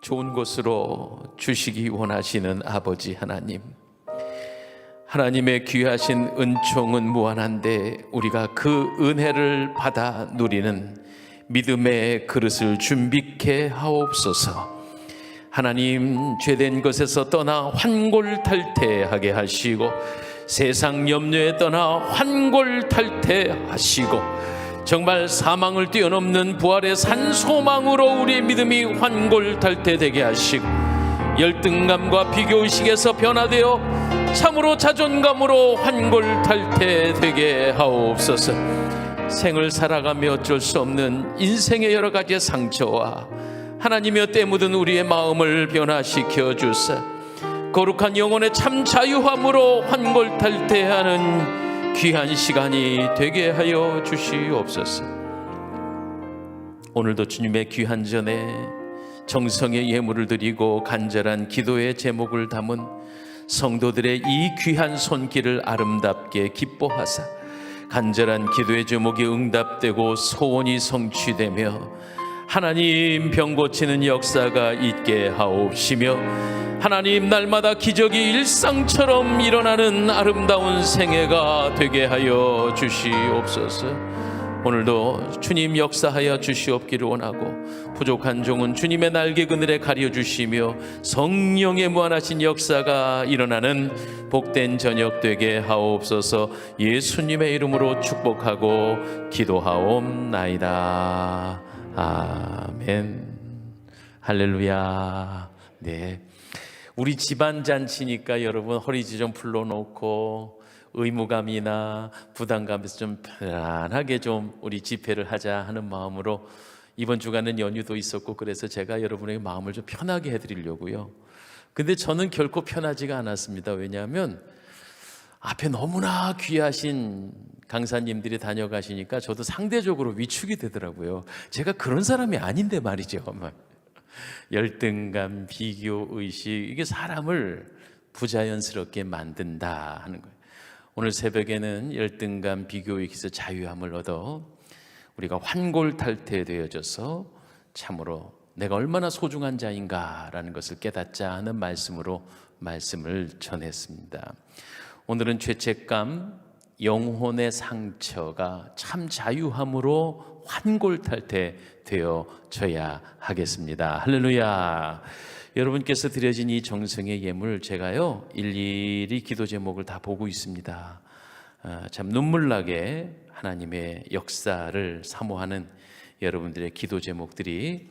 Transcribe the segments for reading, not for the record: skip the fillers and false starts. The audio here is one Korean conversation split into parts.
좋은 곳으로 주시기 원하시는 아버지 하나님, 하나님의 귀하신 은총은 무한한데 우리가 그 은혜를 받아 누리는 믿음의 그릇을 준비케 하옵소서. 하나님, 죄된 것에서 떠나 환골탈태하게 하시고 세상 염려에 떠나 환골탈태하시고 정말 사망을 뛰어넘는 부활의 산소망으로 우리의 믿음이 환골탈태되게 하시고 열등감과 비교의식에서 변화되어 참으로 자존감으로 환골탈태되게 하옵소서. 생을 살아가며 어쩔 수 없는 인생의 여러 가지 상처와 하나님의 때 묻은 우리의 마음을 변화시켜 주사 거룩한 영혼의 참 자유함으로 환골탈태하는 귀한 시간이 되게 하여 주시옵소서. 오늘도 주님의 귀한 전에 정성의 예물을 드리고 간절한 기도의 제목을 담은 성도들의 이 귀한 손길을 아름답게 기뻐하사 간절한 기도의 제목이 응답되고 소원이 성취되며 하나님 병 고치는 역사가 있게 하옵시며 하나님 날마다 기적이 일상처럼 일어나는 아름다운 생애가 되게 하여 주시옵소서. 오늘도 주님 역사하여 주시옵기를 원하고 부족한 종은 주님의 날개 그늘에 가려주시며 성령의 무한하신 역사가 일어나는 복된 저녁 되게 하옵소서. 예수님의 이름으로 축복하고 기도하옵나이다. 아멘. 할렐루야. 네, 우리 집안 잔치니까 여러분 허리지 좀 풀러놓고 의무감이나 부담감에서 좀 편안하게 좀 우리 집회를 하자 하는 마음으로 이번 주간은 연휴도 있었고 그래서 제가 여러분의 마음을 좀 편하게 해드리려고요. 근데 저는 결코 편하지가 않았습니다. 왜냐하면 앞에 너무나 귀하신 강사님들이 다녀가시니까 저도 상대적으로 위축이 되더라고요. 제가 그런 사람이 아닌데 말이죠. 열등감, 비교의식, 이게 사람을 부자연스럽게 만든다 하는 거예요. 오늘 새벽에는 열등감, 비교의식에서 자유함을 얻어 우리가 환골탈태되어져서 참으로 내가 얼마나 소중한 자인가라는 것을 깨닫자 하는 말씀으로 말씀을 전했습니다. 오늘은 죄책감, 영혼의 상처가 참 자유함으로 환골탈태 되어져야 하겠습니다. 할렐루야. 여러분께서 드려진 이 정성의 예물 제가요 일일이 기도 제목을 다 보고 있습니다. 참 눈물나게 하나님의 역사를 사모하는 여러분들의 기도 제목들이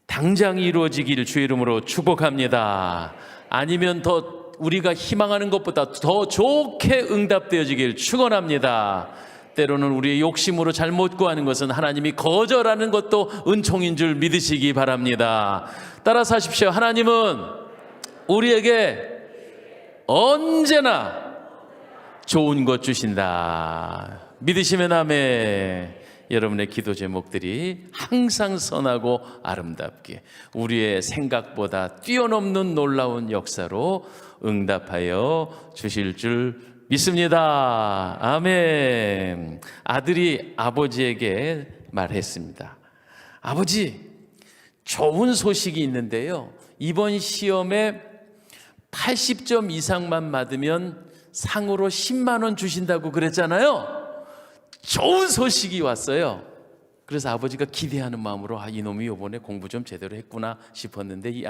당장 이루어지기를 주의 이름으로 축복합니다. 아니면 더 우리가 희망하는 것보다 더 좋게 응답되어지길 축원합니다. 때로는 우리의 욕심으로 잘못 구하는 것은 하나님이 거절하는 것도 은총인 줄 믿으시기 바랍니다. 따라서 하십시오. 하나님은 우리에게 언제나 좋은 것 주신다. 믿으시면 아멘. 여러분의 기도 제목들이 항상 선하고 아름답게 우리의 생각보다 뛰어넘는 놀라운 역사로 응답하여 주실 줄 믿습니다. 아멘. 아들이 아버지에게 말했습니다. 아버지, 좋은 소식이 있는데요. 이번 시험에 80점 이상만 받으면 상으로 10만 원 주신다고 그랬잖아요. 좋은 소식이 왔어요. 그래서 아버지가 기대하는 마음으로 이놈이 이번에 공부 좀 제대로 했구나 싶었는데 이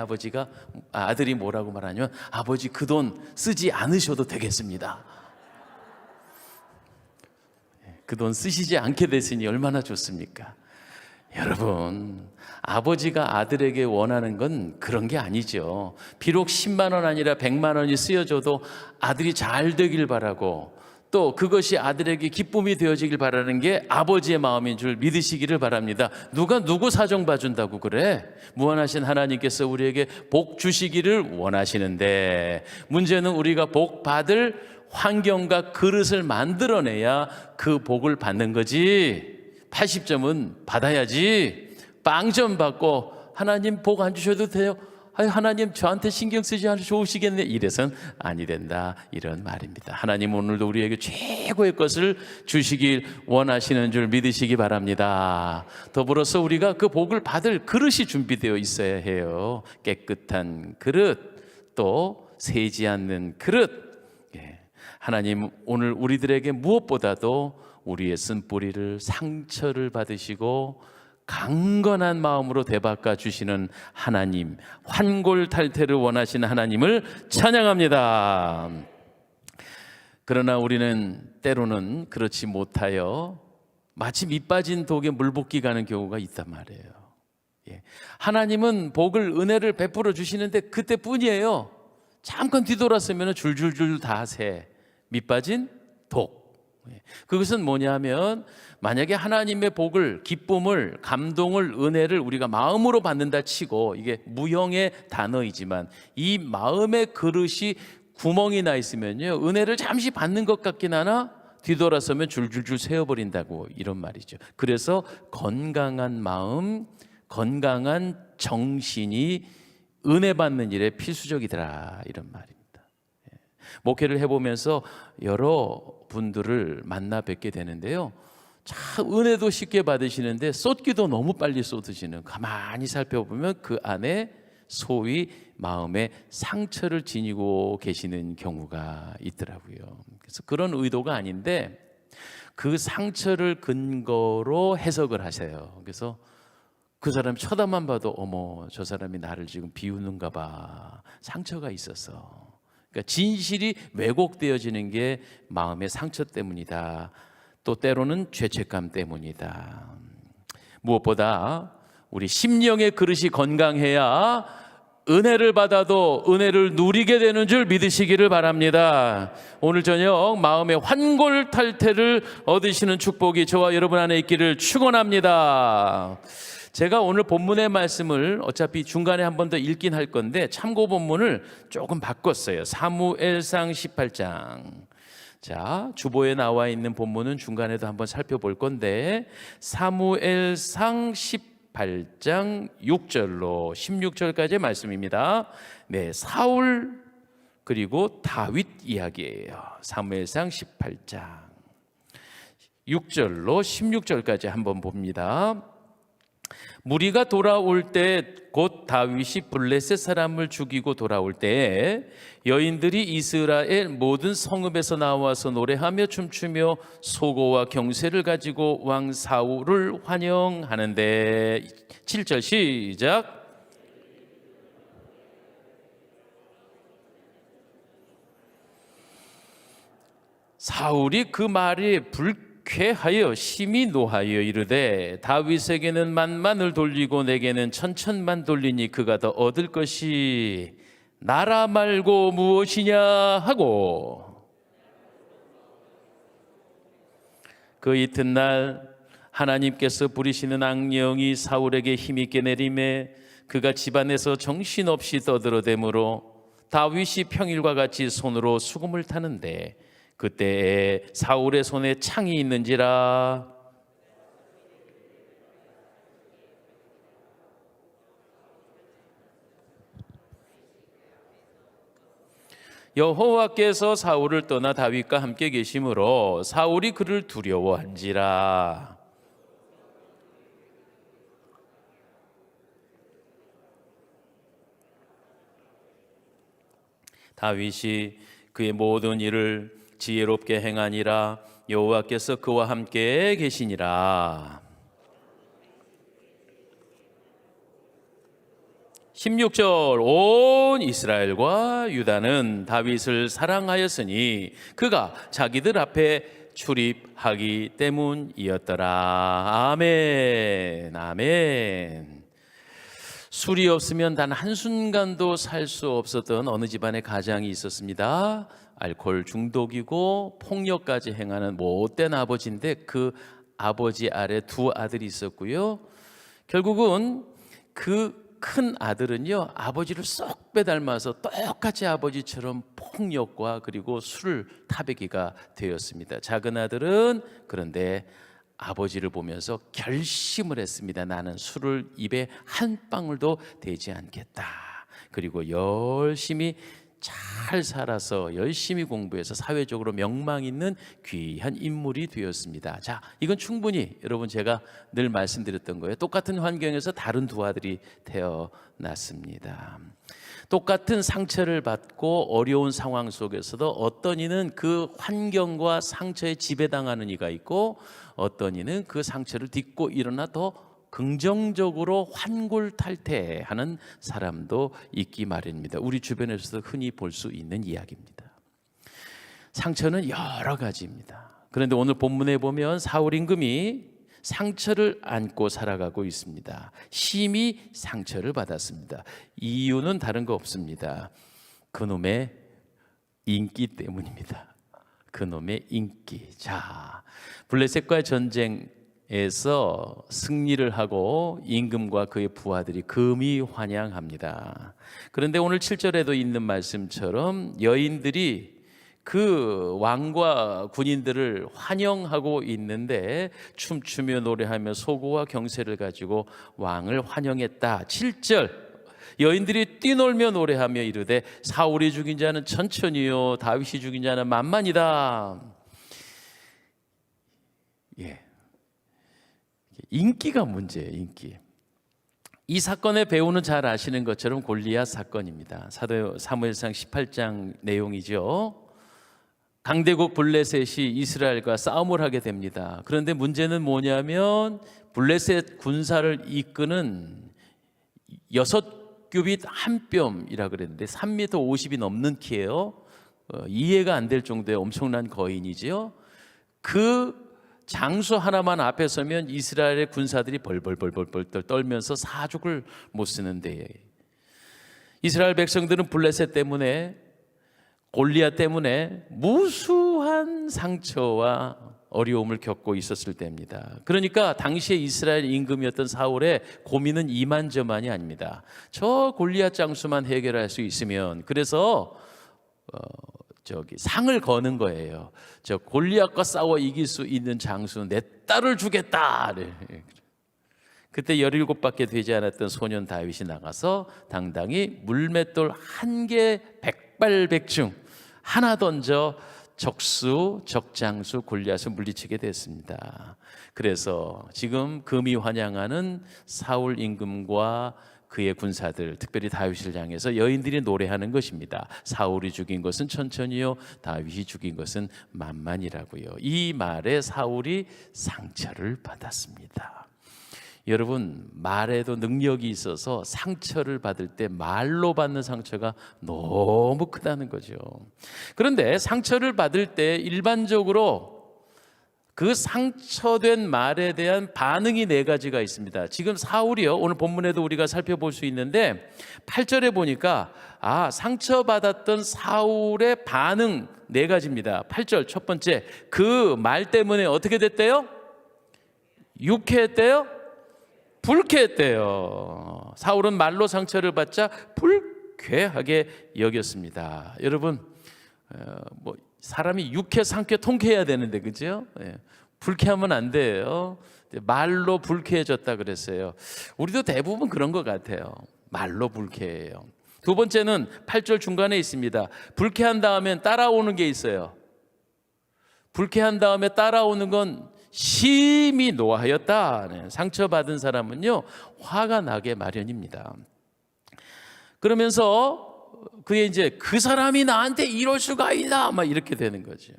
아들이 뭐라고 말하냐면 아버지 그 돈 쓰지 않으셔도 되겠습니다. 그 돈 쓰시지 않게 됐으니 얼마나 좋습니까? 여러분, 아버지가 아들에게 원하는 건 그런 게 아니죠. 비록 10만 원 아니라 100만 원이 쓰여져도 아들이 잘 되길 바라고 또 그것이 아들에게 기쁨이 되어지길 바라는 게 아버지의 마음인 줄 믿으시기를 바랍니다. 누가 누구 사정 봐준다고 그래? 무한하신 하나님께서 우리에게 복 주시기를 원하시는데 문제는 우리가 복 받을 환경과 그릇을 만들어내야 그 복을 받는 거지. 80점은 받아야지. 빵점 받고 하나님 복 안 주셔도 돼요. 하나님 저한테 신경 쓰지 않으셔 좋으시겠네, 이래선 아니 된다, 이런 말입니다. 하나님 오늘도 우리에게 최고의 것을 주시길 원하시는 줄 믿으시기 바랍니다. 더불어서 우리가 그 복을 받을 그릇이 준비되어 있어야 해요. 깨끗한 그릇, 또 새지 않는 그릇. 하나님 오늘 우리들에게 무엇보다도 우리의 쓴뿌리를, 상처를 받으시고 강건한 마음으로 되바꿔 주시는 하나님, 환골탈태를 원하시는 하나님을 찬양합니다. 그러나 우리는 때로는 그렇지 못하여 마치 밑 빠진 독에 물 붓기 가는 경우가 있단 말이에요. 하나님은 복을, 은혜를 베풀어 주시는데 그때뿐이에요. 잠깐 뒤돌았으면 줄줄줄 다 새 밑 빠진 독. 그것은 뭐냐면, 만약에 하나님의 복을, 기쁨을, 감동을, 은혜를 우리가 마음으로 받는다 치고, 이게 무형의 단어이지만 이 마음의 그릇이 구멍이 나 있으면요, 은혜를 잠시 받는 것 같긴 하나 뒤돌아서면 줄줄줄 새어버린다고, 이런 말이죠. 그래서 건강한 마음, 건강한 정신이 은혜 받는 일에 필수적이더라, 이런 말입니다. 목회를 해보면서 여러 분들을 만나 뵙게 되는데요, 참 은혜도 쉽게 받으시는데 쏟기도 너무 빨리 쏟으시는, 가만히 살펴보면 그 안에 소위 마음의 상처를 지니고 계시는 경우가 있더라고요. 그래서 그런 의도가 아닌데 그 상처를 근거로 해석을 하세요. 그래서 그 사람 쳐다만 봐도 어머, 저 사람이 나를 지금 비웃는가 봐, 상처가 있어서. 그러니까 진실이 왜곡되어지는 게 마음의 상처 때문이다. 또 때로는 죄책감 때문이다. 무엇보다 우리 심령의 그릇이 건강해야 은혜를 받아도 은혜를 누리게 되는 줄 믿으시기를 바랍니다. 오늘 저녁 마음의 환골탈태를 얻으시는 축복이 저와 여러분 안에 있기를 축원합니다. 제가 오늘 본문의 말씀을 어차피 중간에 한 번 더 읽긴 할 건데 참고 본문을 조금 바꿨어요. 사무엘상 18장. 자, 주보에 나와 있는 본문은 중간에도 한번 살펴볼 건데, 사무엘상 18장 6절로 16절까지의 말씀입니다. 네, 사울 그리고 다윗 이야기예요. 사무엘상 18장 6절로 16절까지 한번 봅니다. 무리가 돌아올 때, 곧 다윗이 블레셋 사람을 죽이고 돌아올 때에 여인들이 이스라엘 모든 성읍에서 나와서 노래하며 춤추며 소고와 경쇠를 가지고 왕 사울을 환영하는데, 7절 시작. 사울이 그 말에 불쾌하여 심히 노하여 이르되, 다윗에게는 만만을 돌리고 내게는 천천만 돌리니 그가 더 얻을 것이 나라 말고 무엇이냐 하고, 그 이튿날 하나님께서 부리시는 악령이 사울에게 힘있게 내림에 그가 집안에서 정신없이 떠들어대므로 다윗이 평일과 같이 손으로 수금을 타는데, 그때에 사울의 손에 창이 있는지라. 여호와께서 사울을 떠나 다윗과 함께 계심으로 사울이 그를 두려워한지라. 다윗이 그의 모든 일을 지혜롭게 행하니라. 여호와께서 그와 함께 계시니라. 16절, 온 이스라엘과 유다는 다윗을 사랑하였으니 그가 자기들 앞에 출입하기 때문이었더라. 아멘, 아멘. 술이 없으면 단 한순간도 살 수 없었던 어느 집안의 가장이 있었습니다. 알코올 중독이고 폭력까지 행하는 못된 아버지인데, 그 아버지 아래 두 아들이 있었고요. 결국은 그 큰 아들은요, 아버지를 쏙 빼닮아서 똑같이 아버지처럼 폭력과 그리고 술을 타배기가 되었습니다. 작은 아들은 그런데 아버지를 보면서 결심을 했습니다. 나는 술을 입에 한 방울도 대지 않겠다. 그리고 열심히 잘 살아서 열심히 공부해서 사회적으로 명망 있는 귀한 인물이 되었습니다. 자, 이건 충분히 여러분 제가 늘 말씀드렸던 거예요. 똑같은 환경에서 다른 두 아들이 태어났습니다. 똑같은 상처를 받고 어려운 상황 속에서도 어떤 이는 그 환경과 상처에 지배당하는 이가 있고 어떤 이는 그 상처를 딛고 일어나 더 긍정적으로 환골탈태하는 사람도 있기 마련입니다. 우리 주변에서도 흔히 볼 수 있는 이야기입니다. 상처는 여러 가지입니다. 그런데 오늘 본문에 보면 사울 임금이 상처를 안고 살아가고 있습니다. 심히 상처를 받았습니다. 이유는 다른 거 없습니다. 그놈의 인기 때문입니다. 그놈의 인기. 자, 블레셋과의 전쟁에서 승리를 하고 임금과 그의 부하들이 금이 환영합니다. 그런데 오늘 7절에도 있는 말씀처럼 여인들이 그 왕과 군인들을 환영하고 있는데 춤추며 노래하며 소고와 경세를 가지고 왕을 환영했다. 7절 여인들이 뛰놀며 노래하며 이르되 사울이 죽인 자는 천천히요 다윗이 죽인 자는 만만이다. 예, 인기가 문제예요. 인기. 이 사건의 배우는 잘 아시는 것처럼 골리앗 사건입니다. 사도 사무엘상 18장 내용이죠. 강대국 블레셋이 이스라엘과 싸움을 하게 됩니다. 그런데 문제는 뭐냐면 블레셋 군사를 이끄는 6규빗 한 뼘이라 그랬는데 3m 50이 넘는 키예요. 이해가 안 될 정도의 엄청난 거인이지요. 그 장수 하나만 앞에 서면 이스라엘의 군사들이 벌벌벌벌 떨면서 사죽을 못 쓰는데 이스라엘 백성들은 블레셋 때문에 골리앗 때문에 무수한 상처와 어려움을 겪고 있었을 때입니다. 그러니까 당시에 이스라엘 임금이었던 사울의 고민은 이만저만이 아닙니다. 저 골리앗 장수만 해결할 수 있으면 그래서 상을 거는 거예요. 저 골리앗과 싸워 이길 수 있는 장수는 내 딸을 주겠다. 그때 17밖에 되지 않았던 소년 다윗이 나가서 당당히 물맷돌 한 개 백발백중 하나 던져 적장수 골리앗을 물리치게 됐습니다. 그래서 지금 금이 환영하는 사울 임금과 그의 군사들, 특별히 다윗을 향해서 여인들이 노래하는 것입니다. 사울이 죽인 것은 천천히요, 다윗이 죽인 것은 만만이라고요. 이 말에 사울이 상처를 받았습니다. 여러분, 말에도 능력이 있어서 상처를 받을 때 말로 받는 상처가 너무 크다는 거죠. 그런데 상처를 받을 때 일반적으로 그 상처된 말에 대한 반응이 4가지가 있습니다. 지금 사울이요, 오늘 본문에도 우리가 살펴볼 수 있는데 8절에 보니까 상처받았던 사울의 반응 4가지입니다. 8절 첫 번째, 그 말 때문에 어떻게 됐대요? 유쾌했대요? 불쾌했대요. 사울은 말로 상처를 받자 불쾌하게 여겼습니다. 여러분, 사람이 유쾌, 상쾌, 통쾌해야 되는데 그죠? 불쾌하면 안 돼요. 말로 불쾌해졌다 그랬어요. 우리도 대부분 그런 것 같아요. 말로 불쾌해요. 두 번째는 8절 중간에 있습니다. 불쾌한 다음엔 따라오는 게 있어요. 불쾌한 다음에 따라오는 건 심히 노하였다. 상처받은 사람은요, 화가 나게 마련입니다. 그러면서 그게 이제 그 사람이 나한테 이럴 수가 있나 막 이렇게 되는 거죠.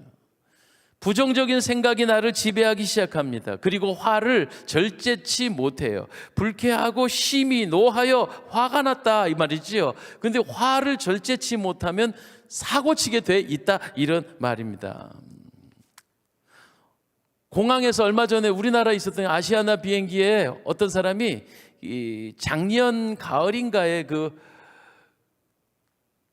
부정적인 생각이 나를 지배하기 시작합니다. 그리고 화를 절제치 못해요. 불쾌하고 심히 노하여 화가 났다 이 말이지요. 근데 화를 절제치 못하면 사고치게 돼 있다 이런 말입니다. 공항에서 얼마 전에 우리나라에 있었던 아시아나 비행기에 어떤 사람이 작년 가을인가에 그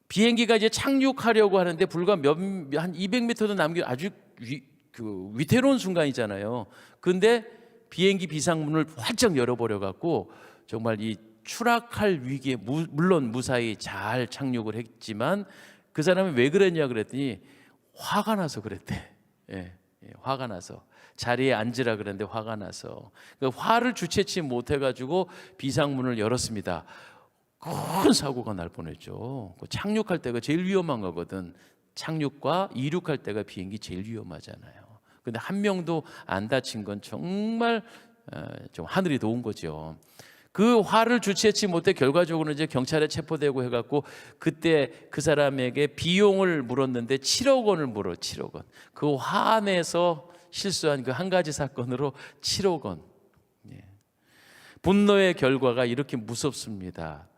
비행기가 이제 착륙하려고 하는데 불과 한 200m도 남겨 아주 위태로운 순간이잖아요. 근데 비행기 비상문을 활짝 열어버려 갖고 정말 이 추락할 위기에 물론 무사히 잘 착륙을 했지만 그 사람이 왜 그랬냐 그랬더니 화가 나서 그랬대. 화가 나서. 자리에 앉으라 그랬는데 화가 나서 그 화를 주체치 못해가지고 비상문을 열었습니다. 큰 사고가 날 뻔했죠. 착륙할 때가 제일 위험한 거거든. 착륙과 이륙할 때가 비행기 제일 위험하잖아요. 근데 한 명도 안 다친 건 정말 좀 하늘이 도운 거죠. 그 화를 주체하지 못해 결과적으로 이제 경찰에 체포되고 해갖고 그때 그 사람에게 비용을 물었는데 7억 원을 물어. 7억 원. 그 화 내서 실수한 그 한 가지 사건으로 7억 원. 분노의 결과가 이렇게 무섭습니다.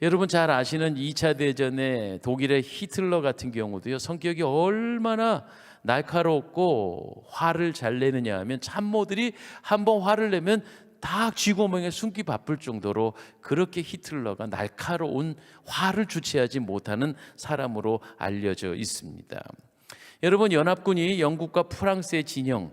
여러분 잘 아시는 2차 대전의 독일의 히틀러 같은 경우도요, 성격이 얼마나 날카롭고 화를 잘 내느냐 하면 참모들이 한번 화를 내면 다 쥐구멍에 숨기 바쁠 정도로 그렇게 히틀러가 날카로운 화를 주체하지 못하는 사람으로 알려져 있습니다. 여러분, 연합군이 영국과 프랑스의 진영,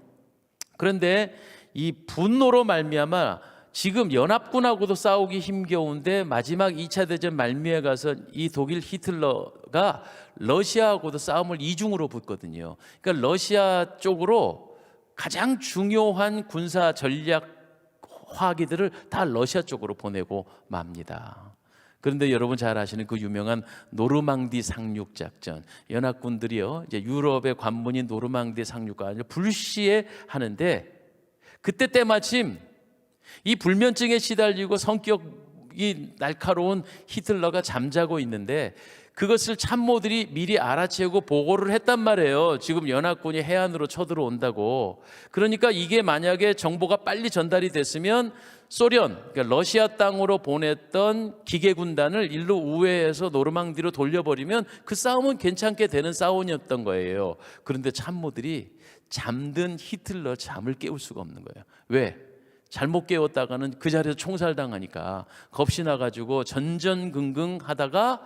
그런데 이 분노로 말미암아 지금 연합군하고도 싸우기 힘겨운데 마지막 2차 대전 말미에 가서 이 독일 히틀러가 러시아하고도 싸움을 이중으로 붙거든요. 그러니까 러시아 쪽으로 가장 중요한 군사 전략 화기들을 다 러시아 쪽으로 보내고 맙니다. 그런데 여러분 잘 아시는 그 유명한 노르망디 상륙 작전, 연합군들이요 이제 유럽의 관문인 노르망디 상륙과 불시에 하는데, 그때 때마침 이 불면증에 시달리고 성격이 날카로운 히틀러가 잠자고 있는데 그것을 참모들이 미리 알아채고 보고를 했단 말이에요. 지금 연합군이 해안으로 쳐들어온다고. 그러니까 이게 만약에 정보가 빨리 전달이 됐으면 소련, 그러니까 러시아 땅으로 보냈던 기계군단을 일로 우회해서 노르망디로 돌려버리면 그 싸움은 괜찮게 되는 싸움이었던 거예요. 그런데 참모들이 잠든 히틀러 잠을 깨울 수가 없는 거예요. 왜? 잘못 깨웠다가는 그 자리에서 총살당하니까 겁이 나가지고 전전긍긍 하다가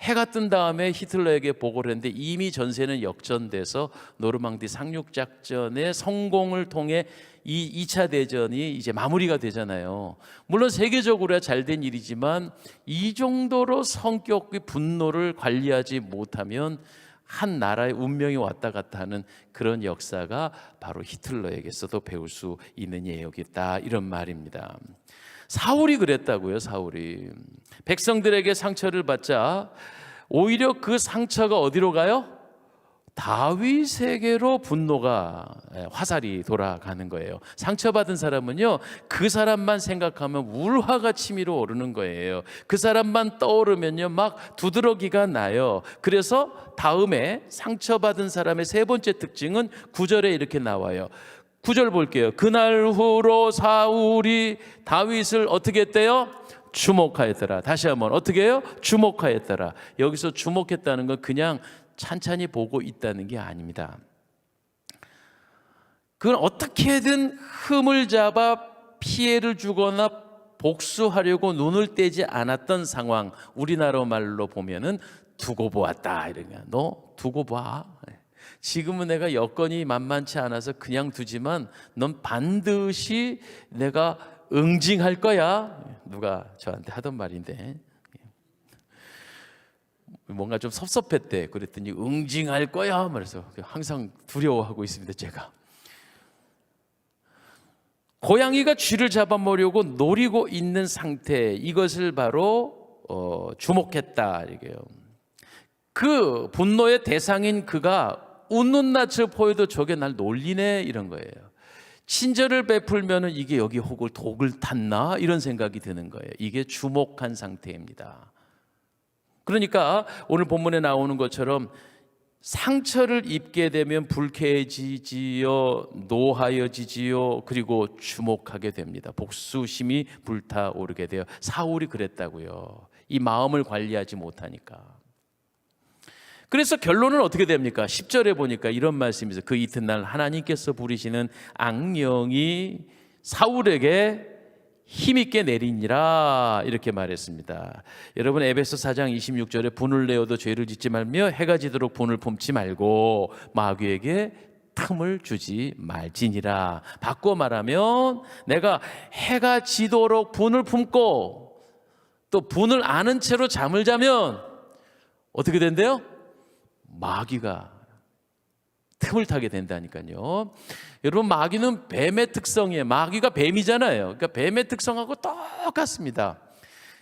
해가 뜬 다음에 히틀러에게 보고를 했는데 이미 전세는 역전돼서 노르망디 상륙작전의 성공을 통해 이 2차 대전이 이제 마무리가 되잖아요. 물론 세계적으로야 잘된 일이지만 이 정도로 성격의 분노를 관리하지 못하면 한 나라의 운명이 왔다 갔다 하는 그런 역사가 바로 히틀러에게서도 배울 수 있는 예였다, 이런 말입니다. 사울이 그랬다고요. 사울이 백성들에게 상처를 받자 오히려 그 상처가 어디로 가요? 다윗에게로 분노가, 화살이 돌아가는 거예요. 상처받은 사람은요 그 사람만 생각하면 울화가 치밀어 오르는 거예요. 그 사람만 떠오르면요 막 두드러기가 나요. 그래서 다음에 상처받은 사람의 세 번째 특징은 9절에 이렇게 나와요. 9절 볼게요. 그날 후로 사울이 다윗을 어떻게 했대요? 주목하였더라. 다시 한번 어떻게 해요? 주목하였더라. 여기서 주목했다는 건 그냥 찬찬히 보고 있다는 게 아닙니다. 그건 어떻게든 흠을 잡아 피해를 주거나 복수하려고 눈을 떼지 않았던 상황, 우리나라 말로 보면은 두고 보았다, 이런 거야. 너 두고 봐. 지금은 내가 여건이 만만치 않아서 그냥 두지만 넌 반드시 내가 응징할 거야. 누가 저한테 하던 말인데 뭔가 좀 섭섭했대. 그랬더니 응징할 거야 말해서 항상 두려워하고 있습니다. 제가 고양이가 쥐를 잡아먹으려고 노리고 있는 상태, 이것을 바로 주목했다, 이게요. 그 분노의 대상인 그가 웃는 낯을 보여도 저게 날 놀리네, 이런 거예요. 친절을 베풀면은 이게 여기 혹을 독을 탔나, 이런 생각이 드는 거예요. 이게 주목한 상태입니다. 그러니까 오늘 본문에 나오는 것처럼 상처를 입게 되면 불쾌해지지요, 노하여지지요, 그리고 주목하게 됩니다. 복수심이 불타오르게 돼요. 사울이 그랬다고요. 이 마음을 관리하지 못하니까. 그래서 결론은 어떻게 됩니까? 10절에 보니까 이런 말씀이 있어요. 그 이튿날 하나님께서 부리시는 악령이 사울에게 힘있게 내리니라, 이렇게 말했습니다. 여러분, 에베소 4장 26절에 분을 내어도 죄를 짓지 말며 해가 지도록 분을 품지 말고 마귀에게 틈을 주지 말지니라. 바꿔 말하면 내가 해가 지도록 분을 품고 또 분을 아는 채로 잠을 자면 어떻게 된대요? 마귀가 틈을 타게 된다니까요. 여러분, 마귀는 뱀의 특성이에요. 마귀가 뱀이잖아요. 그러니까 뱀의 특성하고 똑같습니다.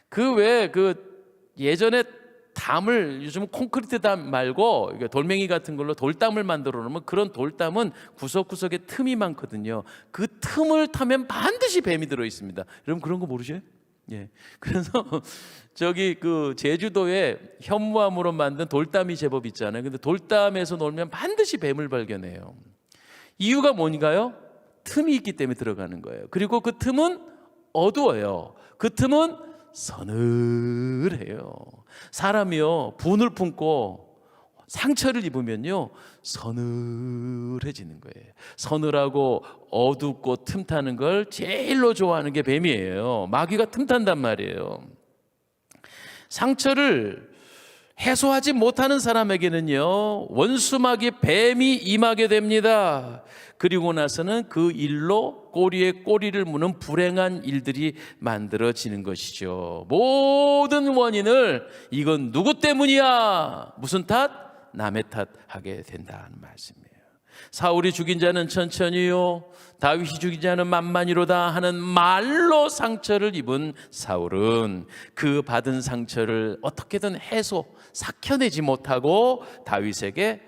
그 왜 그 예전에 담을 요즘은 콘크리트 담 말고 돌멩이 같은 걸로 돌담을 만들어 놓으면 그런 돌담은 구석구석에 틈이 많거든요. 그 틈을 타면 반드시 뱀이 들어 있습니다. 여러분 그런 거 모르세요? 예. 그래서 저기 그 제주도에 현무암으로 만든 돌담이 제법 있잖아요. 근데 돌담에서 놀면 반드시 뱀을 발견해요. 이유가 뭔가요? 틈이 있기 때문에 들어가는 거예요. 그리고 그 틈은 어두워요. 그 틈은 서늘해요. 사람이요 분을 품고 상처를 입으면요 서늘해지는 거예요. 서늘하고 어둡고 틈타는 걸 제일로 좋아하는 게 뱀이에요. 마귀가 틈탄단 말이에요. 상처를 해소하지 못하는 사람에게는요 원수마귀 뱀이 임하게 됩니다. 그리고 나서는 그 일로 꼬리에 꼬리를 무는 불행한 일들이 만들어지는 것이죠. 모든 원인을 이건 누구 때문이야? 무슨 탓? 남의 탓 하게 된다는 말씀이에요. 사울이 죽인 자는 천천히요 다윗이 죽인 자는 만만히로다 하는 말로 상처를 입은 사울은 그 받은 상처를 어떻게든 삭혀내지 못하고 다윗에게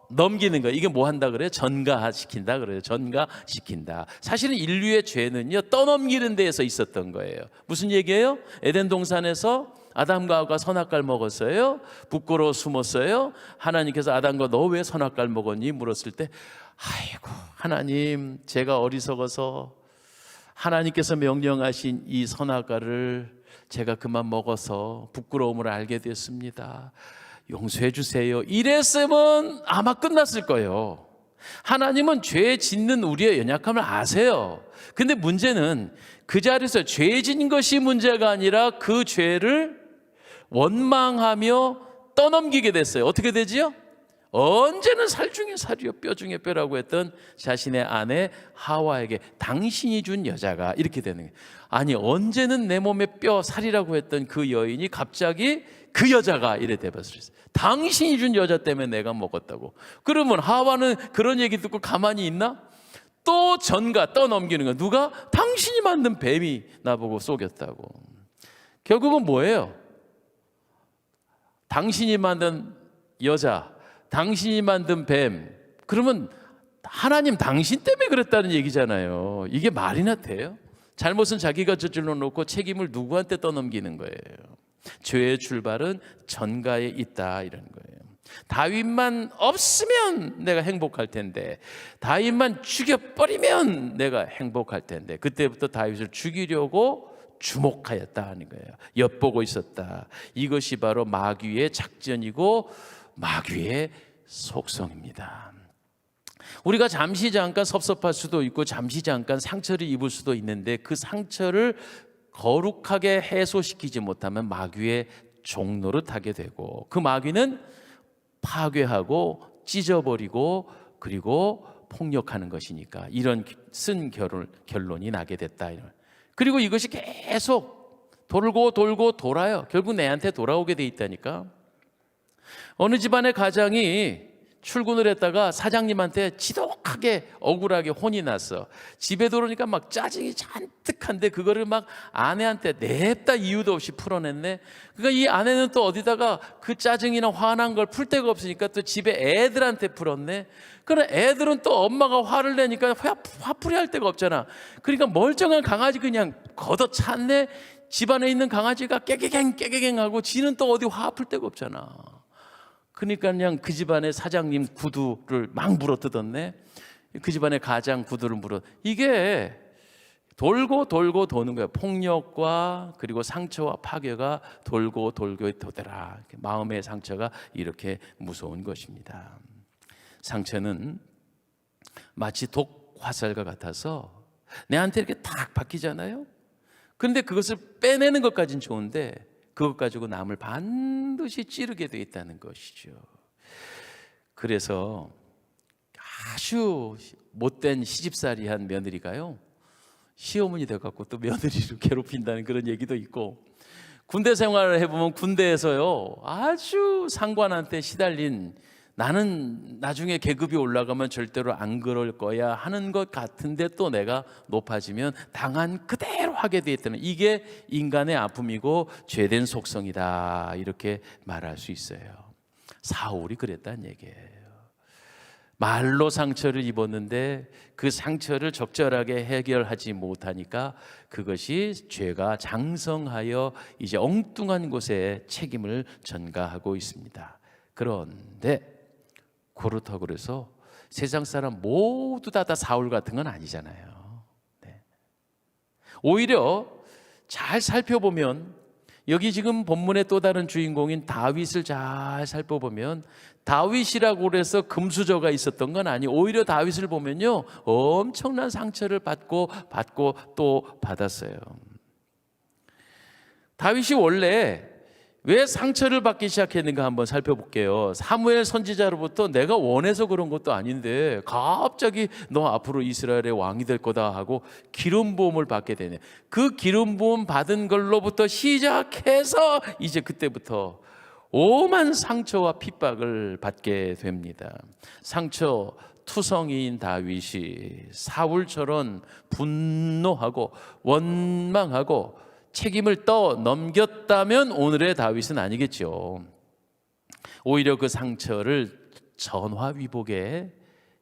넘기는 거예요. 이게 뭐 한다 그래요? 전가시킨다 그래요. 전가시킨다. 사실은 인류의 죄는요 떠넘기는 데에서 있었던 거예요. 무슨 얘기예요? 에덴 동산에서 아담과 하와가 선악과를 먹었어요. 부끄러워 숨었어요. 하나님께서 아담과 너 왜 선악과를 먹었니? 물었을 때 아이고 하나님 제가 어리석어서 하나님께서 명령하신 이 선악과를 제가 그만 먹어서 부끄러움을 알게 됐습니다. 용서해 주세요. 이랬으면 아마 끝났을 거예요. 하나님은 죄 짓는 우리의 연약함을 아세요. 근데 문제는 그 자리에서 죄 짓는 것이 문제가 아니라 그 죄를 원망하며 떠넘기게 됐어요. 어떻게 되지요? 언제는 살 중에 살이요 뼈 중에 뼈라고 했던 자신의 아내 하와에게 당신이 준 여자가 이렇게 되는 거예요. 아니 언제는 내 몸에 뼈 살이라고 했던 그 여인이 갑자기 그 여자가 이래 돼버렸어요. 당신이 준 여자 때문에 내가 먹었다고. 그러면 하와는 그런 얘기 듣고 가만히 있나? 또 떠넘기는 거야. 누가? 당신이 만든 뱀이 나보고 속였다고. 결국은 뭐예요? 당신이 만든 여자, 당신이 만든 뱀. 그러면 하나님 당신 때문에 그랬다는 얘기잖아요. 이게 말이나 돼요? 잘못은 자기가 저질러 놓고 책임을 누구한테 떠넘기는 거예요. 죄의 출발은 전가에 있다 이런 거예요. 다윗만 없으면 내가 행복할 텐데, 다윗만 죽여버리면 내가 행복할 텐데, 그때부터 다윗을 죽이려고 주목하였다 하는 거예요. 엿보고 있었다. 이것이 바로 마귀의 작전이고 마귀의 속성입니다. 우리가 잠시 잠깐 섭섭할 수도 있고 잠시 잠깐 상처를 입을 수도 있는데 그 상처를 거룩하게 해소시키지 못하면 마귀의 종노릇 하게 되고, 그 마귀는 파괴하고 찢어버리고 그리고 폭력하는 것이니까 이런 쓴 결론이 나게 됐다. 그리고 이것이 계속 돌고 돌아요. 결국 내한테 돌아오게 돼 있다니까. 어느 집안의 가장이 출근을 했다가 사장님한테 지독하게 억울하게 혼이 났어. 집에 들어오니까 막 짜증이 잔뜩한데 그거를 막 아내한테 냅다 이유도 없이 풀어냈네. 그러니까 이 아내는 또 어디다가 그 짜증이나 화난 걸 풀 데가 없으니까 또 집에 애들한테 풀었네. 그럼 애들은 또 엄마가 화를 내니까 화풀이 할 데가 없잖아. 그러니까 멀쩡한 강아지 그냥 걷어찼네. 집안에 있는 강아지가 깨개갱 하고 지는 또 어디 화 풀 데가 없잖아. 그러니까 그냥 그 집안의 사장님 구두를 막 물어뜯었네. 그 집안의 가장 구두를 이게 돌고 도는 거야. 폭력과 그리고 상처와 파괴가 돌고 도더라. 마음의 상처가 이렇게 무서운 것입니다. 상처는 마치 독 화살과 같아서 내한테 이렇게 탁 박히잖아요. 그런데 그것을 빼내는 것까지는 좋은데 그것 가지고 남을 반드시 찌르게 돼 있다는 것이죠. 그래서 아주 못된 시집살이한 며느리가요 시어머니 돼갖고 또 며느리를 괴롭힌다는 그런 얘기도 있고, 군대 생활을 해보면 군대에서요 아주 상관한테 시달린 나는 나중에 계급이 올라가면 절대로 안 그럴 거야 하는 것 같은데 또 내가 높아지면 당한 그대로 하게 돼 있다는, 이게 인간의 아픔이고 죄된 속성이다, 이렇게 말할 수 있어요. 사울이 그랬다는 얘기예요. 말로 상처를 입었는데 그 상처를 적절하게 해결하지 못하니까 그것이 죄가 장성하여 이제 엉뚱한 곳에 책임을 전가하고 있습니다. 그런데 그렇다고 그래서 세상 사람 모두 다 사울 같은 건 아니잖아요. 네. 오히려 잘 살펴보면 여기 지금 본문의 또 다른 주인공인 다윗을 잘 살펴보면 다윗이라고 그래서 금수저가 있었던 건 아니에요. 오히려 다윗을 보면요, 엄청난 상처를 받고 또 받았어요. 다윗이 원래 왜 상처를 받기 시작했는가 한번 살펴볼게요. 사무엘 선지자로부터 내가 원해서 그런 것도 아닌데 갑자기 너 앞으로 이스라엘의 왕이 될 거다 하고 기름 부음을 받게 되네. 그 기름 부음 받은 걸로부터 시작해서 이제 그때부터 오만 상처와 핍박을 받게 됩니다. 상처 투성이인 다윗이 사울처럼 분노하고 원망하고 책임을 떠넘겼다면 오늘의 다윗은 아니겠죠. 오히려 그 상처를 전화위복의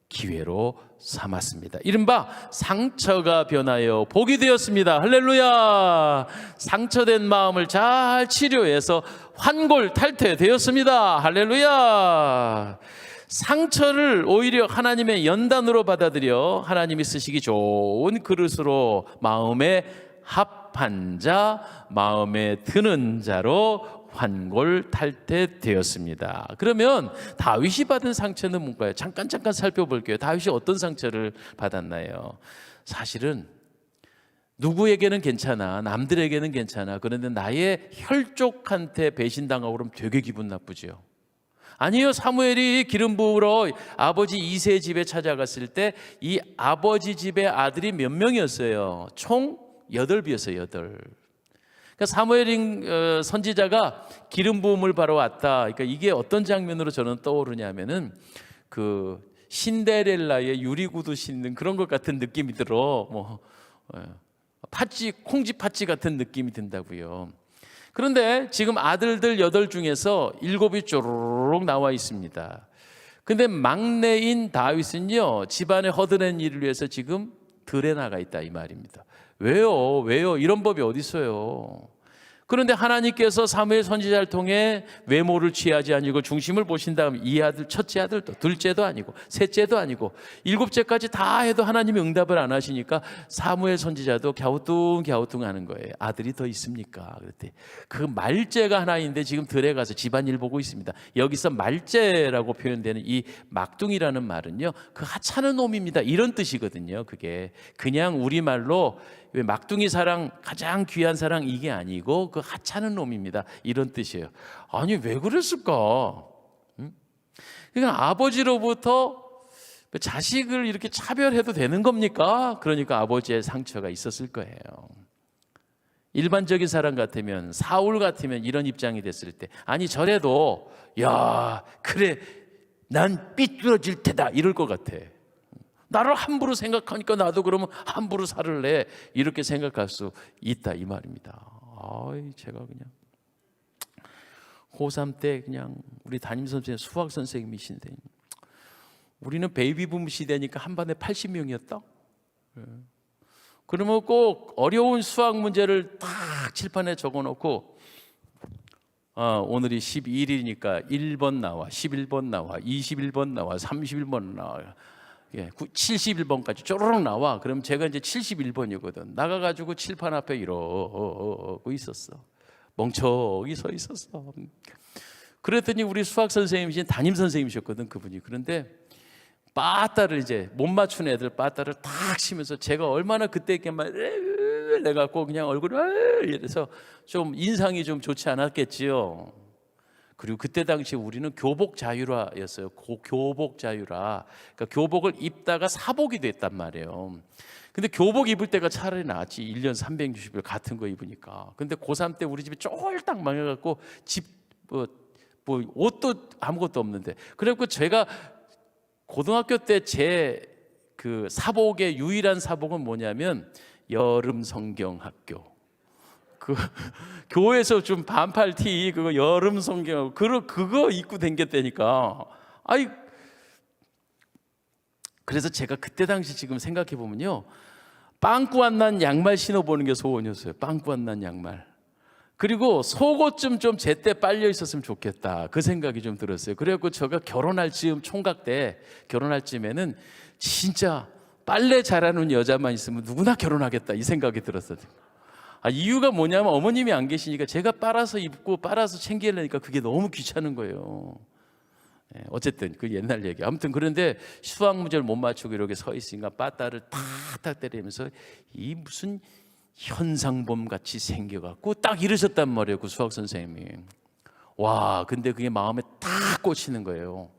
기회로 삼았습니다. 이른바 상처가 변하여 복이 되었습니다. 할렐루야. 상처된 마음을 잘 치료해서 환골탈태되었습니다. 할렐루야. 상처를 오히려 하나님의 연단으로 받아들여 하나님이 쓰시기 좋은 그릇으로 마음에 합한 자, 마음에 드는 자로 환골탈태되었습니다. 그러면 다윗이 받은 상처는 뭔가요? 잠깐 살펴볼게요. 다윗이 어떤 상처를 받았나요? 사실은 누구에게는 괜찮아, 남들에게는 괜찮아. 그런데 나의 혈족한테 배신당하고 그러면 되게 기분 나쁘죠. 아니요, 사무엘이 기름 부으러 아버지 이세 집에 찾아갔을 때 이 아버지 집의 아들이 몇 명이었어요? 총 8이었어요. 8. 그러니까 사무엘 선지자가 기름 부음을 받아 왔다. 그러니까 이게 어떤 장면으로 저는 떠오르냐면은 그 신데렐라의 유리구두 신는 그런 것 같은 느낌이 들어. 뭐 팥쥐, 콩쥐 팥쥐 같은 느낌이 든다고요. 그런데 지금 아들들 8 중에서 7이 쪼르륵 나와 있습니다. 근데 막내인 다윗은요, 집안의 허드렛 일을 위해서 지금 들에 나가 있다 이 말입니다. 왜요? 이런 법이 어디 있어요? 그런데 하나님께서 사무엘 선지자를 통해 외모를 취하지 아니고 중심을 보신 다음 이 아들, 첫째 아들도 둘째도 아니고 셋째도 아니고 7째까지 다 해도 하나님이 응답을 안 하시니까 사무엘 선지자도 갸우뚱 하는 거예요. 아들이 더 있습니까? 그랬더니 그 말째가 하나 있는데 지금 들에 가서 집안일 보고 있습니다. 여기서 말째라고 표현되는 이 막둥이라는 말은요, 그 하찮은 놈입니다, 이런 뜻이거든요. 그게 그냥 우리말로 왜 막둥이 사랑, 가장 귀한 사랑, 이게 아니고 그 하찮은 놈입니다, 이런 뜻이에요. 아니 왜 그랬을까? 그러니까 아버지로부터 자식을 이렇게 차별해도 되는 겁니까? 그러니까 아버지의 상처가 있었을 거예요. 일반적인 사람 같으면, 사울 같으면 이런 입장이 됐을 때, 아니 저래도 야 그래 난 삐뚤어질 테다 이럴 것 같아. 나를 함부로 생각하니까 나도 그러면 함부로 살을 내, 이렇게 생각할 수 있다 이 말입니다. 제가 그냥 고3 때 그냥 우리 담임 선생님 수학 선생님이신데, 우리는 베이비붐 시대니까 한 반에 80명이었다. 그러면 꼭 어려운 수학 문제를 딱 칠판에 적어놓고 오늘이 12일이니까 1번 나와, 11번 나와, 21번 나와, 31번 나와, 71번까지 쪼르륵 나와. 그럼 제가 이제 71번이거든. 나가가지고 칠판 앞에 이러고 있었어. 멍청이 서 있었어. 그랬더니 우리 수학 선생님이신 담임 선생님이셨거든, 그분이. 그런데 빠따를 이제 못 맞춘 애들 빠따를 탁 치면서 제가 얼마나 그때만 내갖고 그냥 얼굴을 이래서 좀 인상이 좀 좋지 않았겠지요. 그리고 그때 당시 우리는 교복 자유라였어요. 교복 자유라. 그러니까 교복을 입다가 사복이 됐단 말이에요. 근데 교복 입을 때가 차라리 나았지. 1년 360일 같은 거 입으니까. 근데 고3 때 우리 집이 쫄딱 망해갖고 집 뭐 옷도 아무것도 없는데. 그래갖고 제가 고등학교 때 제 그 사복의 유일한 사복은 뭐냐면 여름 성경 학교. 그 교회에서 좀 반팔 티 그거 여름 성경 그거 입고 댕겼다니까. 아이, 그래서 제가 그때 당시 지금 생각해 보면요, 빵꾸 안 난 양말 신어보는 게 소원이었어요. 빵꾸 안 난 양말. 그리고 속옷 좀 제때 빨려 있었으면 좋겠다, 그 생각이 좀 들었어요. 그래갖고 제가 결혼할 즈음, 총각 때 결혼할 즈음에는 진짜 빨래 잘하는 여자만 있으면 누구나 결혼하겠다, 이 생각이 들었어요. 이유가 뭐냐면 어머님이 안 계시니까 제가 빨아서 입고 빨아서 챙기려니까 그게 너무 귀찮은 거예요. 어쨌든 그 옛날 얘기. 아무튼 그런데 수학 문제를 못 맞추고 이렇게 서 있으니까 빠따를 탁탁 때리면서 이 무슨 현상범 같이 생겨갖고 딱 이러셨단 말이에요, 그 수학 선생님이. 와, 근데 그게 마음에 딱 꽂히는 거예요.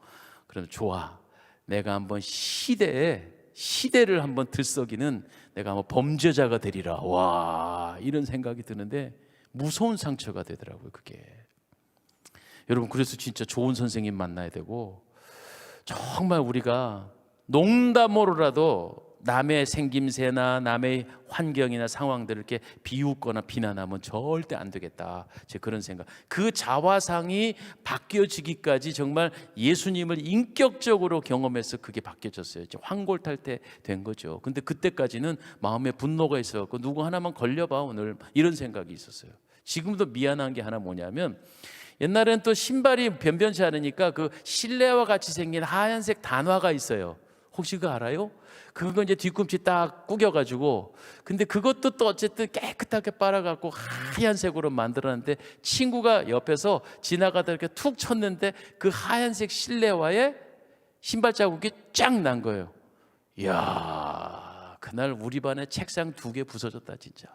그래서 좋아, 내가 한번 시대를 한번 들썩이는 내가 한번 범죄자가 되리라. 와, 이런 생각이 드는데 무서운 상처가 되더라고요, 그게. 여러분, 그래서 진짜 좋은 선생님 만나야 되고, 정말 우리가 농담으로라도 남의 생김새나 남의 환경이나 상황들을 이렇게 비웃거나 비난하면 절대 안 되겠다, 제 그런 생각. 그 자화상이 바뀌어지기까지 정말 예수님을 인격적으로 경험해서 그게 바뀌어졌어요. 이제 황골탈 때 된 거죠. 근데 그때까지는 마음에 분노가 있어갖고 누구 하나만 걸려봐 오늘, 이런 생각이 있었어요. 지금도 미안한 게 하나 뭐냐면, 옛날엔 또 신발이 변변치 않으니까 그 실내와 같이 생긴 하얀색 단화가 있어요. 혹시 그거 알아요? 그거 이제 뒤꿈치 딱 구겨가지고, 근데 그것도 또 어쨌든 깨끗하게 빨아갖고 하얀색으로 만들었는데, 친구가 옆에서 지나가다 이렇게 툭 쳤는데 그 하얀색 실내화에 신발 자국이 쫙 난 거예요. 이야, 그날 우리 반에 책상 2개 부서졌다 진짜.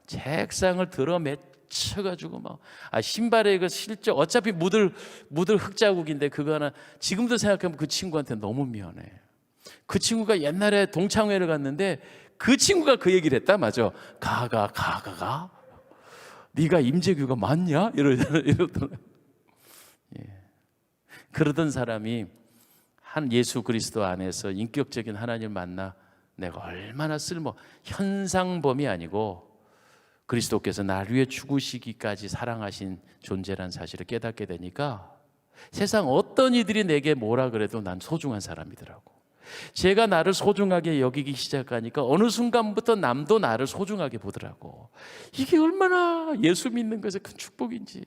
책상을 들어 맺혀가지고 막, 신발에 이거 실적 어차피 묻을 흙자국인데 그거 하나, 지금도 생각하면 그 친구한테 너무 미안해. 그 친구가 옛날에 동창회를 갔는데 그 친구가 그 얘기를 했다. 맞아, 가가 네가 임재규가 맞냐? 이러더라고요. 그러던 사람이 한 예수 그리스도 안에서 인격적인 하나님을 만나 내가 얼마나 현상범이 아니고 그리스도께서 나를 위해 죽으시기까지 사랑하신 존재란 사실을 깨닫게 되니까 세상 어떤 이들이 내게 뭐라 그래도 난 소중한 사람이더라고. 제가 나를 소중하게 여기기 시작하니까 어느 순간부터 남도 나를 소중하게 보더라고. 이게 얼마나 예수 믿는 것의 큰 축복인지.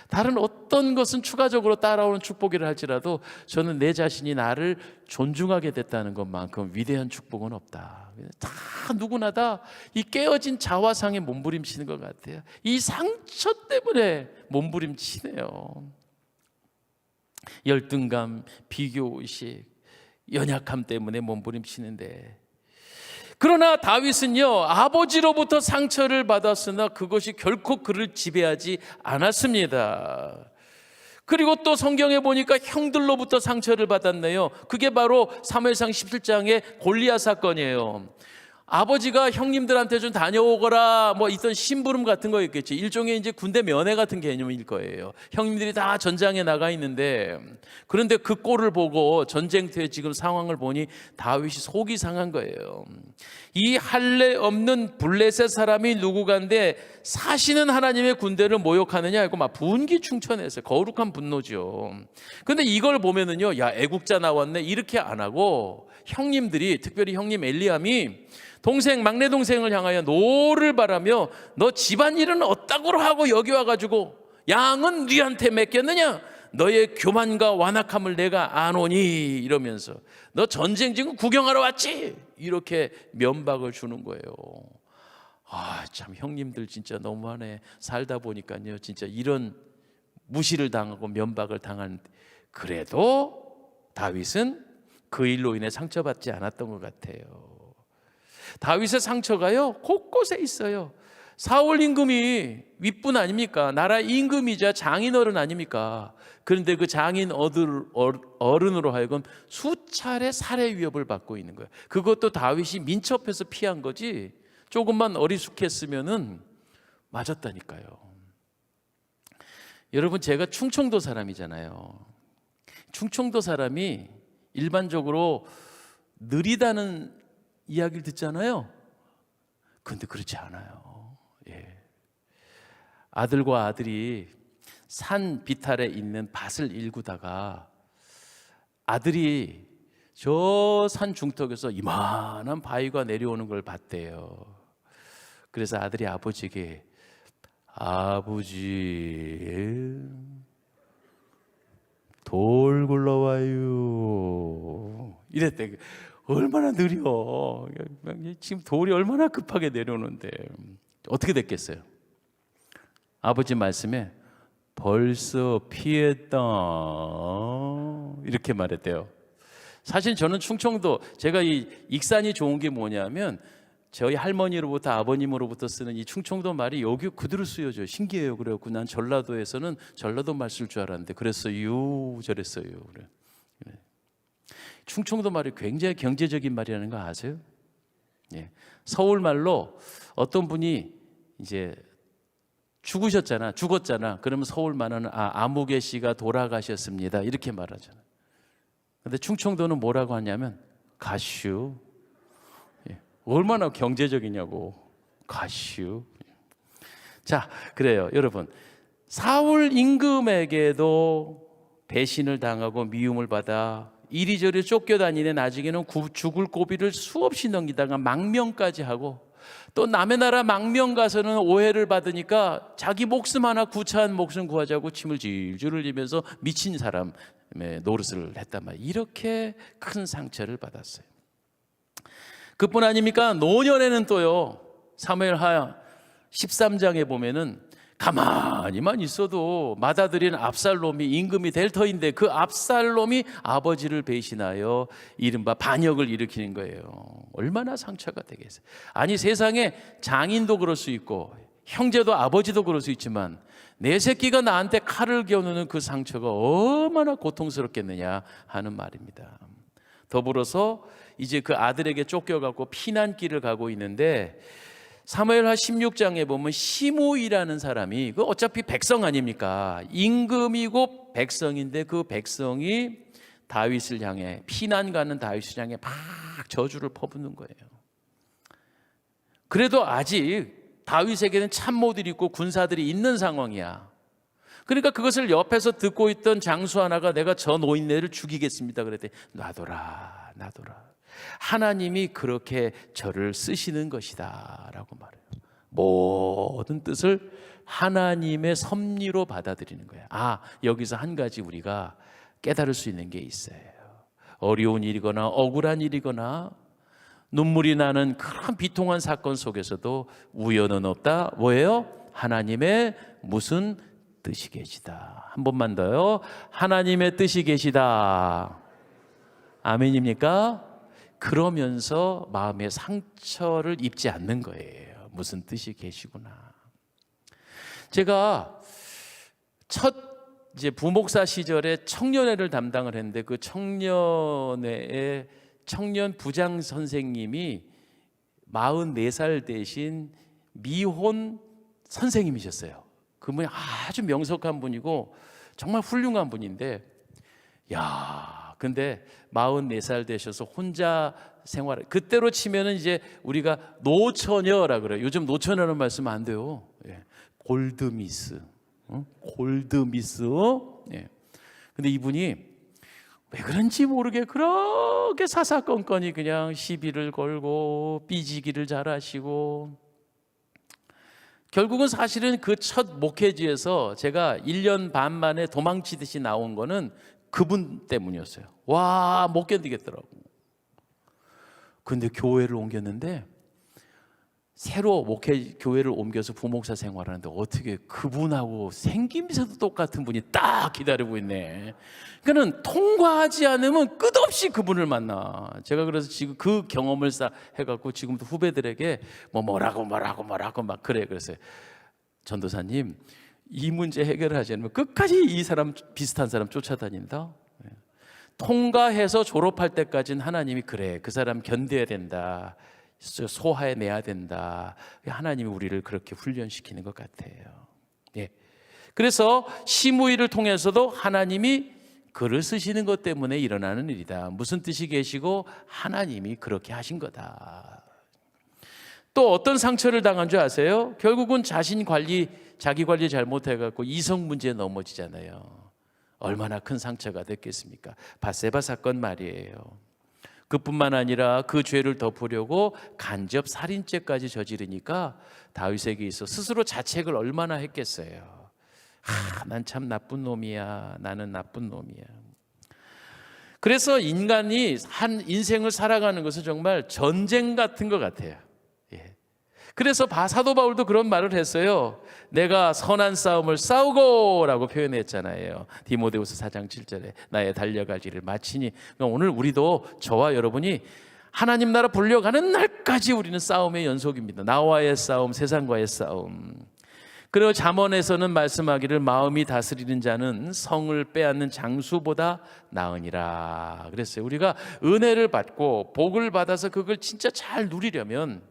다른 어떤 것은 추가적으로 따라오는 축복이라 할지라도 저는 내 자신이 나를 존중하게 됐다는 것만큼 위대한 축복은 없다. 다 누구나 다 이 깨어진 자화상에 몸부림치는 것 같아요. 이 상처 때문에 몸부림치네요. 열등감, 비교의식, 연약함 때문에 몸부림치는데, 그러나 다윗은요, 아버지로부터 상처를 받았으나 그것이 결코 그를 지배하지 않았습니다. 그리고 또 성경에 보니까 형들로부터 상처를 받았네요. 그게 바로 사무엘상 17장의 골리앗 사건이에요. 아버지가 형님들한테 좀 다녀오거라 뭐 있던 심부름 같은 거였겠지. 일종의 이제 군대 면회 같은 개념일 거예요. 형님들이 다 전장에 나가 있는데, 그런데 그 꼴을 보고 전쟁터의 지금 상황을 보니 다윗이 속이 상한 거예요. 이 할례 없는 블레셋 사람이 누구간데 사시는 하나님의 군대를 모욕하느냐 하고 막 분기충천했어요. 거룩한 분노죠. 그런데 이걸 보면은요, 야, 애국자 나왔네 이렇게 안 하고 형님들이, 특별히 형님 엘리암이 막내 동생을 향하여 노를 바라며 너 집안일은 어따구로 하고 여기 와가지고 양은 네한테 맡겼느냐? 너의 교만과 완악함을 내가 아노니, 이러면서 너 전쟁 지금 구경하러 왔지? 이렇게 면박을 주는 거예요. 참 형님들 진짜 너무하네. 살다 보니까요, 진짜 이런 무시를 당하고 면박을 당하는데, 그래도 다윗은 그 일로 인해 상처받지 않았던 것 같아요. 다윗의 상처가요, 곳곳에 있어요. 사울 임금이 윗분 아닙니까? 나라 임금이자 장인어른 아닙니까? 그런데 그 장인 어른으로 하여금 수차례 살해 위협을 받고 있는 거예요. 그것도 다윗이 민첩해서 피한 거지, 조금만 어리숙했으면은 맞았다니까요. 여러분, 제가 충청도 사람이잖아요. 충청도 사람이 일반적으로 느리다는 이야기를 듣잖아요. 그런데 그렇지 않아요. 예. 아들과 아들이 산 비탈에 있는 밭을 일구다가 아들이 저 산 중턱에서 이만한 바위가 내려오는 걸 봤대요. 그래서 아들이 아버지에게 아버지 돌 굴러와요 이랬대. 얼마나 느려. 지금 돌이 얼마나 급하게 내려오는데 어떻게 됐겠어요? 아버지 말씀에 벌써 피했다 이렇게 말했대요. 사실 저는 충청도, 제가 이 익산이 좋은 게 뭐냐면 저희 할머니로부터 아버님으로부터 쓰는 이 충청도 말이 여기 그대로 쓰여져요. 신기해요. 그래갖고 난 전라도에서는 전라도 말 쓸 줄 알았는데 그랬어요 저랬어요. 그래. 충청도 말이 굉장히 경제적인 말이라는 거 아세요? 예. 서울 말로 어떤 분이 이제 죽었잖아. 그러면 서울 말은 아무개 씨가 돌아가셨습니다 이렇게 말하잖아. 근데 충청도는 뭐라고 하냐면 가슈. 예. 얼마나 경제적이냐고. 가슈. 자, 그래요. 여러분, 사울 임금에게도 배신을 당하고 미움을 받아 이리저리 쫓겨다니는 나중에는 죽을 고비를 수없이 넘기다가 망명까지 하고, 또 남의 나라 망명 가서는 오해를 받으니까 자기 목숨 하나, 구차한 목숨 구하자고 침을 질질 흘리면서 미친 사람의 노릇을 했단 말이에요. 이렇게 큰 상처를 받았어요. 그뿐 아닙니까? 노년에는 또요, 사무엘하 13장에 보면은 가만히만 있어도 맏아들인 압살롬이 임금이 될 터인데 그 압살롬이 아버지를 배신하여 이른바 반역을 일으키는 거예요. 얼마나 상처가 되겠어요. 아니, 세상에 장인도 그럴 수 있고 형제도 아버지도 그럴 수 있지만 내 새끼가 나한테 칼을 겨누는 그 상처가 얼마나 고통스럽겠느냐 하는 말입니다. 더불어서 이제 그 아들에게 쫓겨가고 피난길을 가고 있는데 사무엘하 16장에 보면 시므이라는 사람이, 그 어차피 백성 아닙니까? 임금이고 백성인데 그 백성이 다윗을 향해, 피난 가는 다윗을 향해 막 저주를 퍼붓는 거예요. 그래도 아직 다윗에게는 참모들이 있고 군사들이 있는 상황이야. 그러니까 그것을 옆에서 듣고 있던 장수 하나가 내가 저 노인네를 죽이겠습니다 그랬더니 놔둬라. 하나님이 그렇게 저를 쓰시는 것이다 라고 말해요. 모든 뜻을 하나님의 섭리로 받아들이는 거예요. 여기서 한 가지 우리가 깨달을 수 있는 게 있어요. 어려운 일이거나 억울한 일이거나 눈물이 나는 그런 비통한 사건 속에서도 우연은 없다. 뭐예요? 하나님의 무슨 뜻이 계시다. 한 번만 더요. 하나님의 뜻이 계시다. 아멘입니까? 그러면서 마음의 상처를 입지 않는 거예요. 무슨 뜻이 계시구나. 제가 첫 이제 부목사 시절에 청년회를 담당을 했는데 그 청년회의 청년 부장 선생님이 44살 되신 미혼 선생님이셨어요. 그분이 아주 명석한 분이고 정말 훌륭한 분인데, 근데 44살 되셔서 혼자 생활, 그때로 치면은 이제 우리가 노처녀라 그래요. 요즘 노처녀라는 말씀 안 돼요. 예. 골드미스. 골드미스. 예. 근데 이분이 왜 그런지 모르게 그렇게 사사건건이 그냥 시비를 걸고 삐지기를 잘하시고, 결국은 사실은 그 첫 목회지에서 제가 1년 반 만에 도망치듯이 나온 거는 그분 때문이었어요. 못 견디겠더라고. 근데 교회를 옮겼는데, 새로 교회를 옮겨서 부목사 생활하는데 어떻게 그분하고 생김새도 똑같은 분이 딱 기다리고 있네. 그러니까 통과하지 않으면 끝없이 그분을 만나. 제가 그래서 지금 그 경험을 해갖고 지금도 후배들에게 뭐라고 막 그래. 그래서 전도사님, 이 문제 해결하지 않으면 끝까지 이 사람 비슷한 사람 쫓아다닌다. 통과해서 졸업할 때까지는 하나님이 그래, 그 사람 견뎌야 된다, 소화해내야 된다. 하나님이 우리를 그렇게 훈련시키는 것 같아요. 예. 그래서 시므이를 통해서도 하나님이 글을 쓰시는 것 때문에 일어나는 일이다. 무슨 뜻이 계시고 하나님이 그렇게 하신 거다. 또 어떤 상처를 당한 줄 아세요? 결국은 자기 관리 잘못해갖고 이성 문제에 넘어지잖아요. 얼마나 큰 상처가 됐겠습니까? 밧세바 사건 말이에요. 그뿐만 아니라 그 죄를 덮으려고 간접 살인죄까지 저지르니까 다윗에게 있어 스스로 자책을 얼마나 했겠어요. 난 참 나쁜 놈이야. 나는 나쁜 놈이야. 그래서 인간이 한 인생을 살아가는 것은 정말 전쟁 같은 것 같아요. 그래서 사도 바울도 그런 말을 했어요. 내가 선한 싸움을 싸우고 라고 표현했잖아요. 디모데후서 4장 7절에 나의 달려갈 일을 마치니. 그러니까 오늘 우리도 저와 여러분이 하나님 나라 불려가는 날까지 우리는 싸움의 연속입니다. 나와의 싸움, 세상과의 싸움. 그리고 잠언에서는 말씀하기를 마음이 다스리는 자는 성을 빼앗는 장수보다 나으니라 그랬어요. 우리가 은혜를 받고 복을 받아서 그걸 진짜 잘 누리려면,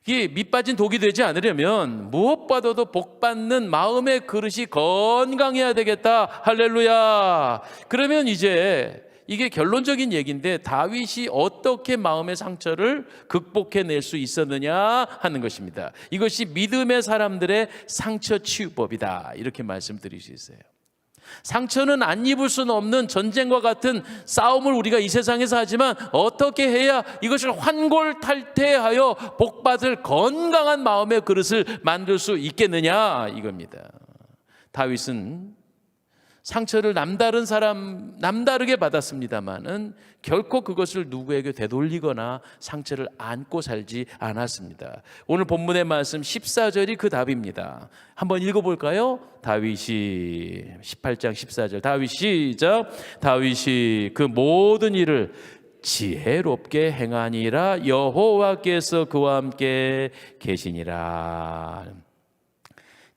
이게 밑빠진 독이 되지 않으려면 무엇보다도 복받는 마음의 그릇이 건강해야 되겠다. 할렐루야. 그러면 이제 이게 결론적인 얘기인데 다윗이 어떻게 마음의 상처를 극복해낼 수 있었느냐 하는 것입니다. 이것이 믿음의 사람들의 상처 치유법이다, 이렇게 말씀드릴 수 있어요. 상처는 안 입을 수는 없는 전쟁과 같은 싸움을 우리가 이 세상에서 하지만 어떻게 해야 이것을 환골탈태하여 복받을 건강한 마음의 그릇을 만들 수 있겠느냐 이겁니다. 다윗은 상처를 남다르게 받았습니다마는 결코 그것을 누구에게 되돌리거나 상처를 안고 살지 않았습니다. 오늘 본문의 말씀 14절이 그 답입니다. 한번 읽어볼까요? 다윗이 18장 14절 다윗 시작. 다윗이 그 모든 일을 지혜롭게 행하니라 여호와께서 그와 함께 계시니라.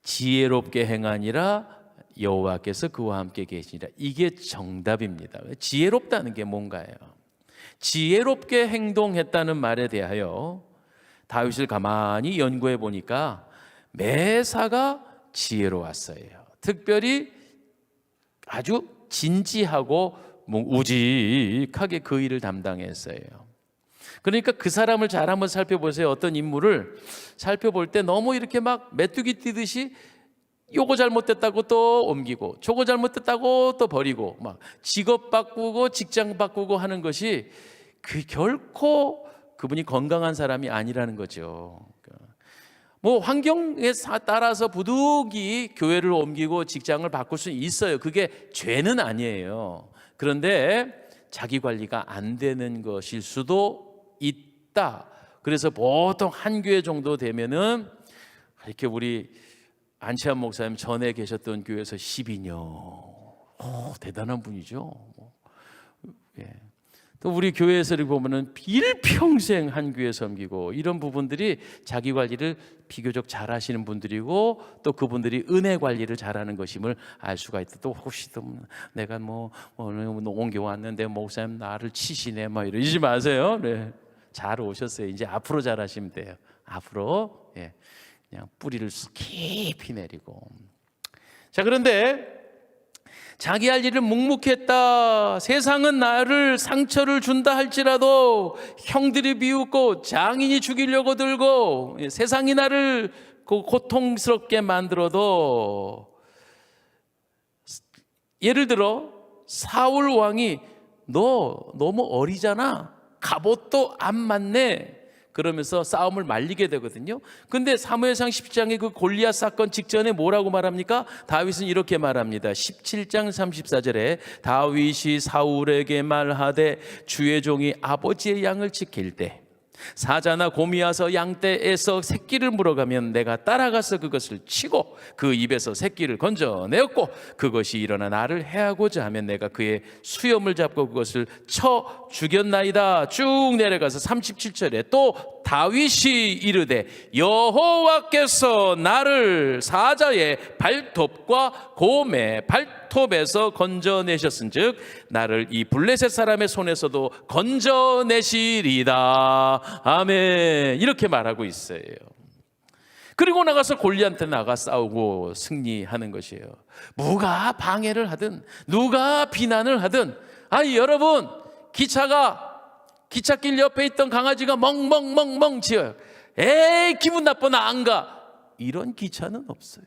지혜롭게 행하니라 여호와께서 그와 함께 계시니라. 이게 정답입니다. 지혜롭다는 게 뭔가요? 지혜롭게 행동했다는 말에 대하여 다윗을 가만히 연구해 보니까 매사가 지혜로웠어요. 특별히 아주 진지하고 우직하게 그 일을 담당했어요. 그러니까 그 사람을 잘 한번 살펴보세요. 어떤 인물을 살펴볼 때 너무 이렇게 막 메뚜기 뛰듯이 요거 잘못됐다고 또 옮기고 저거 잘못됐다고 또 버리고 막 직업 바꾸고 직장 바꾸고 하는 것이 결코 그분이 건강한 사람이 아니라는 거죠. 뭐 환경에 따라서 부득이 교회를 옮기고 직장을 바꿀 수 있어요. 그게 죄는 아니에요. 그런데 자기 관리가 안 되는 것일 수도 있다. 그래서 보통 한 교회 정도 되면은 이렇게 우리 안치환 목사님 전에 계셨던 교회에서 12년 대단한 분이죠. 예. 또 우리 교회에서 보면은 일평생 한 교회 섬기고 이런 부분들이 자기 관리를 비교적 잘 하시는 분들이고 또 그분들이 은혜 관리를 잘하는 것임을 알 수가 있다. 또 혹시 또 내가 뭐 오늘 옮겨왔는데 목사님 나를 치시네 막 이러지 마세요. 네. 잘 오셨어요. 이제 앞으로 잘 하시면 돼요. 앞으로. 예. 그냥 뿌리를 깊이 내리고. 자, 그런데 자기 할 일을 묵묵했다. 세상은 나를 상처를 준다 할지라도 형들이 비웃고 장인이 죽이려고 들고 세상이 나를 고통스럽게 만들어도, 예를 들어 사울 왕이 너 너무 어리잖아. 갑옷도 안 맞네. 그러면서 싸움을 말리게 되거든요. 근데 사무엘상 17장의 그 골리앗 사건 직전에 뭐라고 말합니까? 다윗은 이렇게 말합니다. 17장 34절에 다윗이 사울에게 말하되 주의 종이 아버지의 양을 지킬 때 사자나 곰이 와서 양떼에서 새끼를 물어가면 내가 따라가서 그것을 치고 그 입에서 새끼를 건져내었고 그것이 일어나 나를 해하고자 하면 내가 그의 수염을 잡고 그것을 쳐 죽였나이다. 쭉 내려가서 37절에 또 다윗이 이르되 여호와께서 나를 사자의 발톱과 곰의 발톱에서 건져내셨은즉 나를 이 블레셋 사람의 손에서도 건져내시리다. 아멘. 이렇게 말하고 있어요. 그리고 나가서 골리앗한테 나가 싸우고 승리하는 것이에요. 누가 방해를 하든 누가 비난을 하든, 여러분, 기찻길 옆에 있던 강아지가 멍멍멍멍 짖어요. 에이, 기분 나빠, 나 안 가. 이런 기차는 없어요.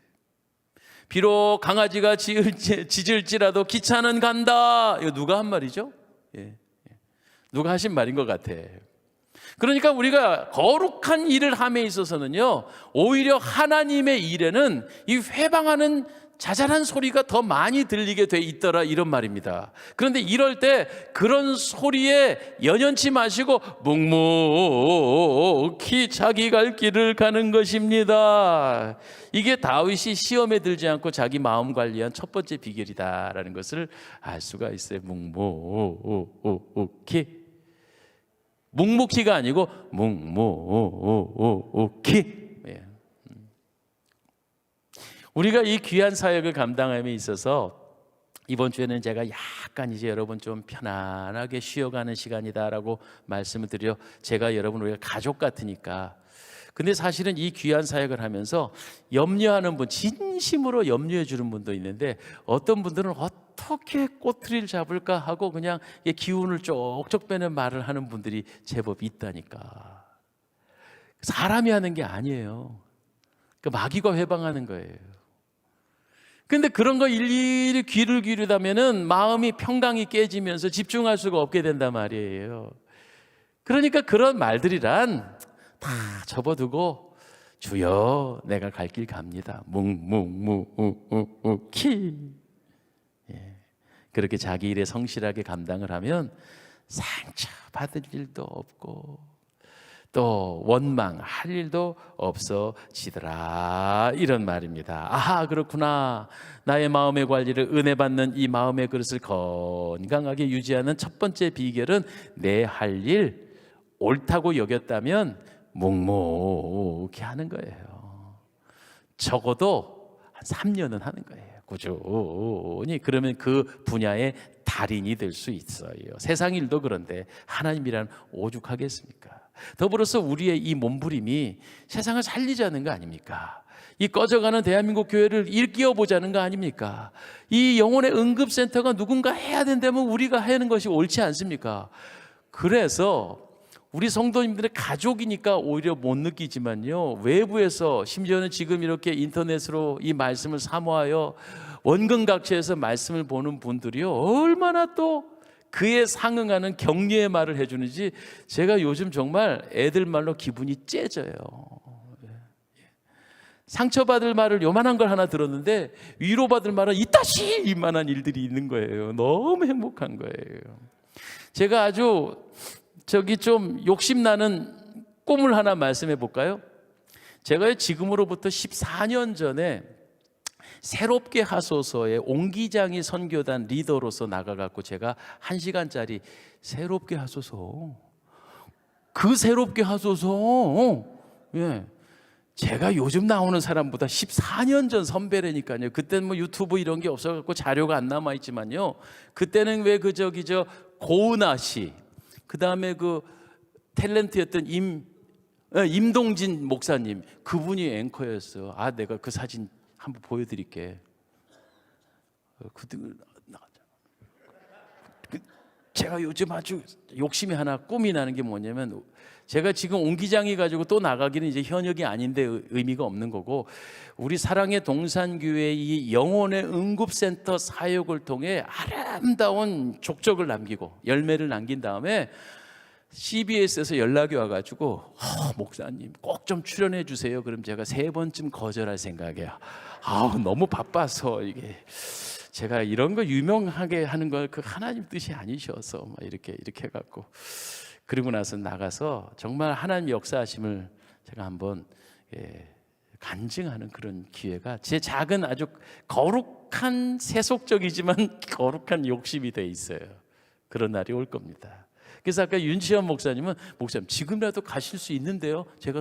비록 강아지가 짖을지라도 기차는 간다. 이거 누가 한 말이죠? 누가 하신 말인 것 같아. 그러니까 우리가 거룩한 일을 함에 있어서는요, 오히려 하나님의 일에는 이 회방하는 자잘한 소리가 더 많이 들리게 돼 있더라, 이런 말입니다. 그런데 이럴 때 그런 소리에 연연치 마시고 묵묵히 자기 갈 길을 가는 것입니다. 이게 다윗이 시험에 들지 않고 자기 마음 관리한 첫 번째 비결이다라는 것을 알 수가 있어요. 묵묵히가 아니고 묵묵히. 우리가 이 귀한 사역을 감당함에 있어서 이번 주에는 제가 약간 이제 여러분 좀 편안하게 쉬어가는 시간이다라고 말씀을 드려, 제가 여러분 우리가 가족 같으니까. 근데 사실은 이 귀한 사역을 하면서 염려하는 분, 진심으로 염려해 주는 분도 있는데, 어떤 분들은 어떻게 꼬투리를 잡을까 하고 그냥 기운을 쪽쪽 빼는 말을 하는 분들이 제법 있다니까. 사람이 하는 게 아니에요. 마귀가 회방하는 거예요. 근데 그런 거 일일이 귀를 기울이다면은 마음이 평강이 깨지면서 집중할 수가 없게 된단 말이에요. 그러니까 그런 말들이란 다 접어두고, 주여, 내가 갈 길 갑니다. 묵묵히. 그렇게 자기 일에 성실하게 감당을 하면 상처받을 일도 없고 또 원망할 일도 없어지더라, 이런 말입니다. 아하, 그렇구나. 나의 마음의 관리를 은혜 받는 이 마음의 그릇을 건강하게 유지하는 첫 번째 비결은 내 할 일 옳다고 여겼다면 묵묵히 하는 거예요. 적어도 한 3년은 하는 거예요, 꾸준히. 그러면 그 분야의 달인이 될 수 있어요. 세상 일도 그런데 하나님이란 오죽하겠습니까? 더불어서 우리의 이 몸부림이 세상을 살리자는 거 아닙니까? 이 꺼져가는 대한민국 교회를 일깨워보자는 거 아닙니까? 이 영혼의 응급센터가 누군가 해야 된다면 우리가 하는 것이 옳지 않습니까? 그래서 우리 성도님들의 가족이니까 오히려 못 느끼지만요, 외부에서, 심지어는 지금 이렇게 인터넷으로 이 말씀을 사모하여 원근각처에서 말씀을 보는 분들이요, 얼마나 또 그에 상응하는 격려의 말을 해주는지 제가 요즘 정말 애들 말로 기분이 째져요. 상처받을 말을 요만한 걸 하나 들었는데 위로받을 말은 이따시 이만한 일들이 있는 거예요. 너무 행복한 거예요. 제가 아주 좀 욕심나는 꿈을 하나 말씀해 볼까요? 제가 지금으로부터 14년 전에 새롭게 하소서에 옹기장이 선교단 리더로서 나가갖고 제가 1시간짜리 새롭게 하소서, 그 새롭게 하소서, 제가 요즘 나오는 사람보다 14년 전 선배라니까요. 그때는 뭐 유튜브 이런 게 없어갖고 자료가 안 남아있지만요, 그때는 왜 고은아 씨, 그 다음에 그 탤런트였던 임동진 목사님, 그분이 앵커였어요. 내가 그 사진 한번 보여드릴게. 제가 요즘 아주 욕심이 하나, 꿈이 나는 게 뭐냐면, 제가 지금 옹기장이 가지고 또 나가기는 이제 현역이 아닌데 의미가 없는 거고, 우리 사랑의 동산교회 이 영혼의 응급센터 사역을 통해 아름다운 족적을 남기고 열매를 남긴 다음에 CBS에서 연락이 와가지고, 목사님 꼭 좀 출연해 주세요. 그럼 제가 3번쯤 거절할 생각이에요. 너무 바빠서, 이게 제가 이런 거 유명하게 하는 건 그 하나님 뜻이 아니셔서 막 이렇게 해갖고, 그리고 나서 나가서 정말 하나님 역사하심을 제가 한번 간증하는 그런 기회가, 제 작은 아주 거룩한 세속적이지만 거룩한 욕심이 돼 있어요. 그런 날이 올 겁니다. 그래서 아까 윤시현 목사님은, 목사님 지금이라도 가실 수 있는데요, 제가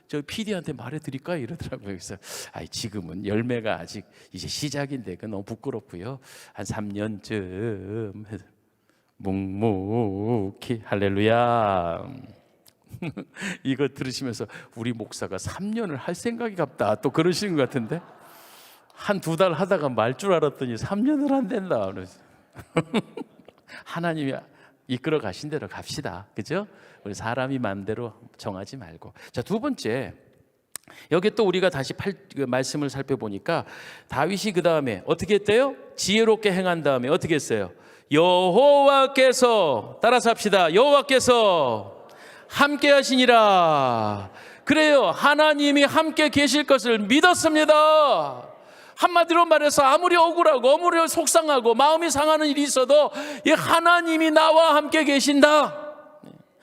저 PD한테 말해드릴까요? 이러더라고요. 그래서 지금은 열매가 아직 이제 시작인데 그 너무 부끄럽고요, 한 3년쯤 묵묵히. 할렐루야. 이거 들으시면서 우리 목사가 3년을 할 생각이 갑다 또 그러시는 것 같은데, 한 2달 하다가 말 줄 알았더니 3년을 한댄다. 그래서 하나님이 이끌어 가신 대로 갑시다. 그죠? 우리 사람이 마음대로 정하지 말고. 자, 두 번째, 여기 또 우리가 다시 말씀을 살펴보니까 다윗이 그 다음에 어떻게 했대요? 지혜롭게 행한 다음에 어떻게 했어요? 여호와께서, 따라서 합시다. 여호와께서 함께 하시니라. 그래요, 하나님이 함께 계실 것을 믿었습니다. 한마디로 말해서 아무리 억울하고 아무리 속상하고 마음이 상하는 일이 있어도 이 하나님이 나와 함께 계신다.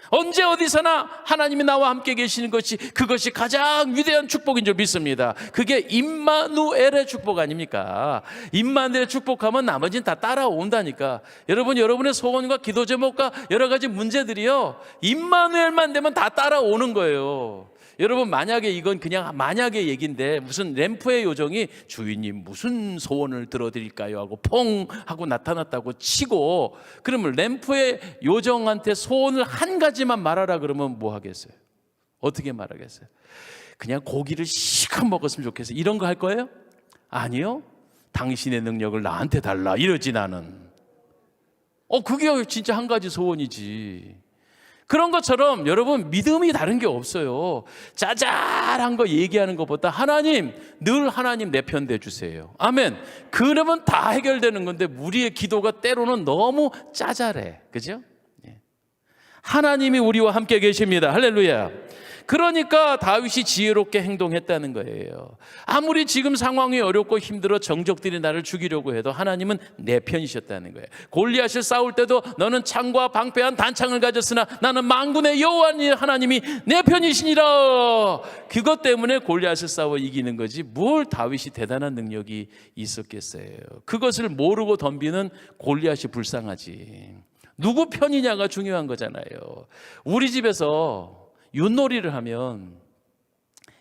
언제 어디서나 하나님이 나와 함께 계시는 것이, 그것이 가장 위대한 축복인 줄 믿습니다. 그게 임마누엘의 축복 아닙니까? 임마누엘의 축복하면 나머지는 다 따라온다니까. 여러분, 여러분의 소원과 기도 제목과 여러 가지 문제들이요, 임마누엘만 되면 다 따라오는 거예요. 여러분, 만약에 이건 그냥 만약의 얘기인데 무슨 램프의 요정이 주인님 무슨 소원을 들어드릴까요 하고 퐁 하고 나타났다고 치고, 그러면 램프의 요정한테 소원을 한 가지만 말하라 그러면 뭐 하겠어요? 어떻게 말하겠어요? 그냥 고기를 실컷 먹었으면 좋겠어요, 이런 거 할 거예요? 아니요. 당신의 능력을 나한테 달라 이러지 나는. 그게 진짜 한 가지 소원이지. 그런 것처럼 여러분, 믿음이 다른 게 없어요. 짜잘한 거 얘기하는 것보다 하나님, 늘 하나님 내 편 돼주세요. 아멘. 그러면 다 해결되는 건데 우리의 기도가 때로는 너무 짜잘해. 그죠? 하나님이 우리와 함께 계십니다. 할렐루야. 그러니까 다윗이 지혜롭게 행동했다는 거예요. 아무리 지금 상황이 어렵고 힘들어 정적들이 나를 죽이려고 해도 하나님은 내 편이셨다는 거예요. 골리앗을 싸울 때도 너는 창과 방패한 단창을 가졌으나 나는 만군의 여호와 하나님이 내 편이시니라. 그것 때문에 골리앗을 싸워 이기는 거지 뭘 다윗이 대단한 능력이 있었겠어요. 그것을 모르고 덤비는 골리앗이 불쌍하지. 누구 편이냐가 중요한 거잖아요. 우리 집에서 윷놀이를 하면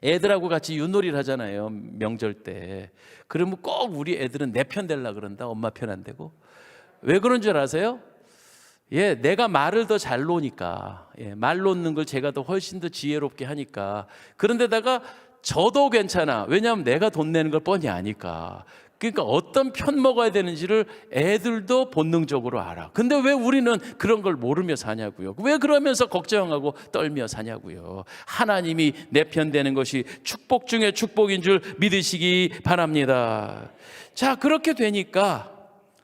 애들하고 같이 윷놀이를 하잖아요, 명절 때. 그러면 꼭 우리 애들은 내 편 되려고 그런다. 엄마 편 안 되고. 왜 그런 줄 아세요? 내가 말을 더 잘 놓으니까. 말 놓는 걸 제가 더 훨씬 더 지혜롭게 하니까. 그런데다가 저도 괜찮아. 왜냐하면 내가 돈 내는 걸 뻔히 아니까. 그러니까 어떤 편 먹어야 되는지를 애들도 본능적으로 알아. 근데 왜 우리는 그런 걸 모르며 사냐고요. 왜 그러면서 걱정하고 떨며 사냐고요. 하나님이 내 편 되는 것이 축복 중에 축복인 줄 믿으시기 바랍니다. 자, 그렇게 되니까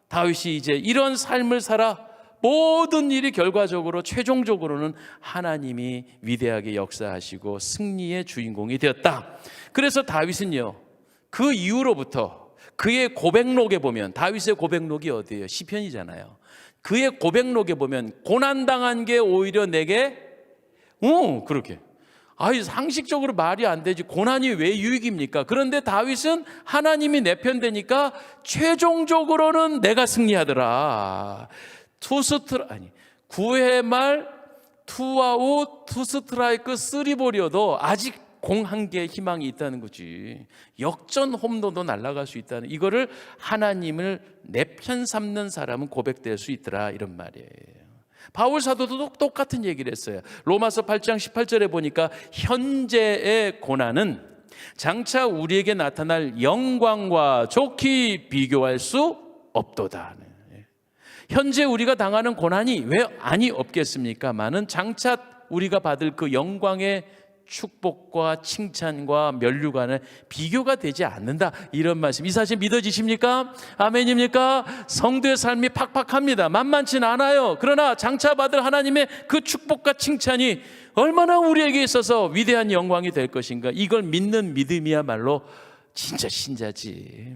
다윗이 이제 이런 삶을 살아 모든 일이 결과적으로 최종적으로는 하나님이 위대하게 역사하시고 승리의 주인공이 되었다. 그래서 다윗은요, 그 이후로부터 그의 고백록에 보면, 다윗의 고백록이 어디예요? 시편이잖아요. 그의 고백록에 보면 고난당한 게 오히려 내게 그렇게 상식적으로 말이 안 되지. 고난이 왜 유익입니까? 그런데 다윗은 하나님이 내 편 되니까 최종적으로는 내가 승리하더라. 9회 말 2아웃 2스트라이크 3볼이어도 아직 공 한 개의 희망이 있다는 거지. 역전 홈런도 날아갈 수 있다는, 이거를 하나님을 내 편 삼는 사람은 고백될 수 있더라, 이런 말이에요. 바울 사도도 똑같은 얘기를 했어요. 로마서 8장 18절에 보니까 현재의 고난은 장차 우리에게 나타날 영광과 좋게 비교할 수 없도다. 현재 우리가 당하는 고난이 왜 아니 없겠습니까? 많은 장차 우리가 받을 그 영광의 축복과 칭찬과 면류관은 비교가 되지 않는다, 이런 말씀. 이 사실 믿어지십니까? 아멘입니까? 성도의 삶이 팍팍합니다. 만만치는 않아요. 그러나 장차 받을 하나님의 그 축복과 칭찬이 얼마나 우리에게 있어서 위대한 영광이 될 것인가, 이걸 믿는 믿음이야말로 진짜 신자지.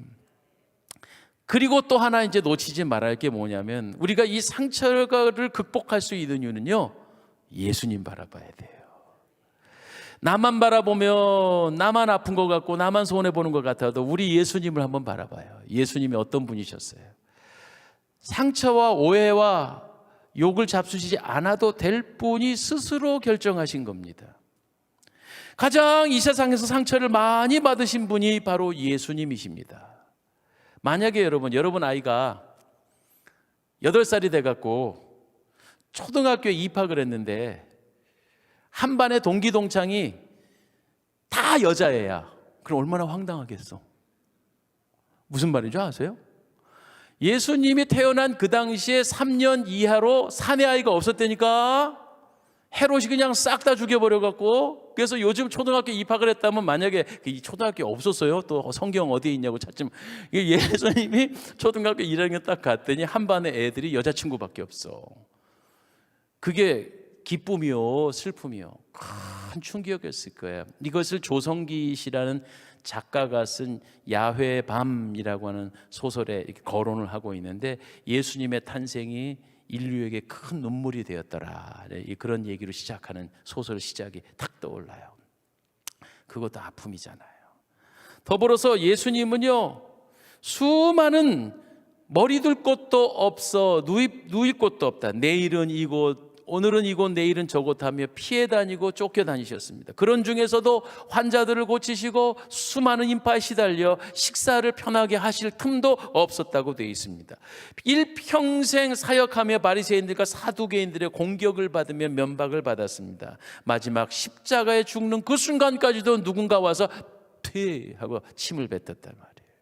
그리고 또 하나 이제 놓치지 말아야 할 게 뭐냐면, 우리가 이 상처를 극복할 수 있는 이유는요, 예수님 바라봐야 돼요. 나만 바라보면 나만 아픈 것 같고 나만 손해보는 것 같아도 우리 예수님을 한번 바라봐요. 예수님이 어떤 분이셨어요? 상처와 오해와 욕을 잡수시지 않아도 될 분이 스스로 결정하신 겁니다. 가장 이 세상에서 상처를 많이 받으신 분이 바로 예수님이십니다. 만약에 여러분 아이가 8살이 돼갖고 초등학교에 입학을 했는데 한 반의 동기 동창이 다 여자애야. 그럼 얼마나 황당하겠어. 무슨 말인지 아세요? 예수님이 태어난 그 당시에 3년 이하로 사내 아이가 없었다니까. 헤롯이 그냥 싹 다 죽여버려갖고, 그래서 요즘 초등학교 입학을 했다면 만약에 이 초등학교 없었어요. 또 성경 어디에 있냐고 찾지만, 예수님이 초등학교 1학년 딱 갔더니 한 반에 애들이 여자친구밖에 없어. 그게 기쁨이요, 슬픔이요. 큰 충격이었을 거예요. 이것을 조성기 씨라는 작가가 쓴 야훼의 밤이라고 하는 소설에 이렇게 거론을 하고 있는데, 예수님의 탄생이 인류에게 큰 눈물이 되었더라. 그런 얘기로 시작하는 소설 시작이 탁 떠올라요. 그것도 아픔이잖아요. 더불어서 예수님은요, 수많은 머리 둘 곳도 없어 누일 곳도 없다. 내일은 이곳, 오늘은 이곳, 내일은 저곳 하며 피해 다니고 쫓겨 다니셨습니다. 그런 중에서도 환자들을 고치시고 수많은 인파에 시달려 식사를 편하게 하실 틈도 없었다고 되어 있습니다. 일평생 사역하며 바리새인들과 사두개인들의 공격을 받으며 면박을 받았습니다. 마지막 십자가에 죽는 그 순간까지도 누군가 와서 퇴 하고 침을 뱉었단 말이에요.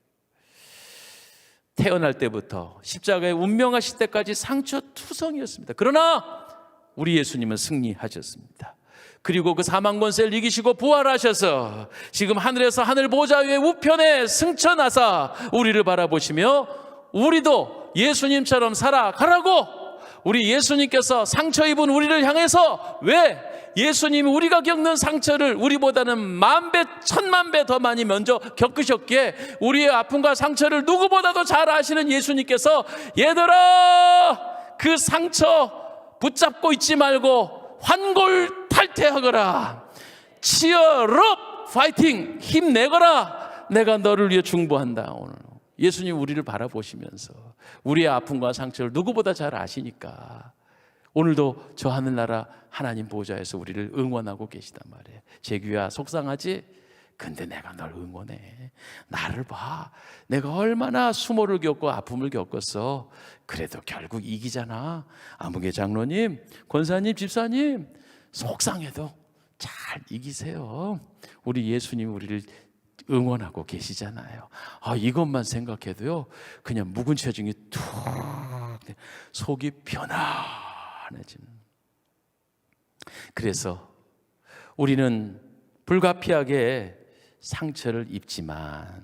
태어날 때부터 십자가에 운명하실 때까지 상처투성이었습니다. 그러나 우리 예수님은 승리하셨습니다. 그리고 그 사망 권세를 이기시고 부활하셔서 지금 하늘에서 하늘 보좌 위에 우편에 승천하사 우리를 바라보시며 우리도 예수님처럼 살아가라고, 우리 예수님께서 상처 입은 우리를 향해서, 왜 예수님이 우리가 겪는 상처를 우리보다는 10,000배, 10,000,000배 더 많이 먼저 겪으셨기에 우리의 아픔과 상처를 누구보다도 잘 아시는 예수님께서, 얘들아 그 상처 붙잡고 있지 말고 환골탈퇴하거라, 치어업, 파이팅, 힘내거라, 내가 너를 위해 중보한다. 오늘 예수님 우리를 바라보시면서 우리의 아픔과 상처를 누구보다 잘 아시니까 오늘도 저 하늘나라 하나님 보좌에서 우리를 응원하고 계시단 말이에요. 재규야, 속상하지? 근데 내가 널 응원해. 나를 봐. 내가 얼마나 수모를 겪고 아픔을 겪었어. 그래도 결국 이기잖아. 아무개 장로님, 권사님, 집사님, 속상해도 잘 이기세요. 우리 예수님 우리를 응원하고 계시잖아요. 이것만 생각해도요, 그냥 묵은 체중이 툭, 속이 편안해지는. 그래서 우리는 불가피하게 상처를 입지만,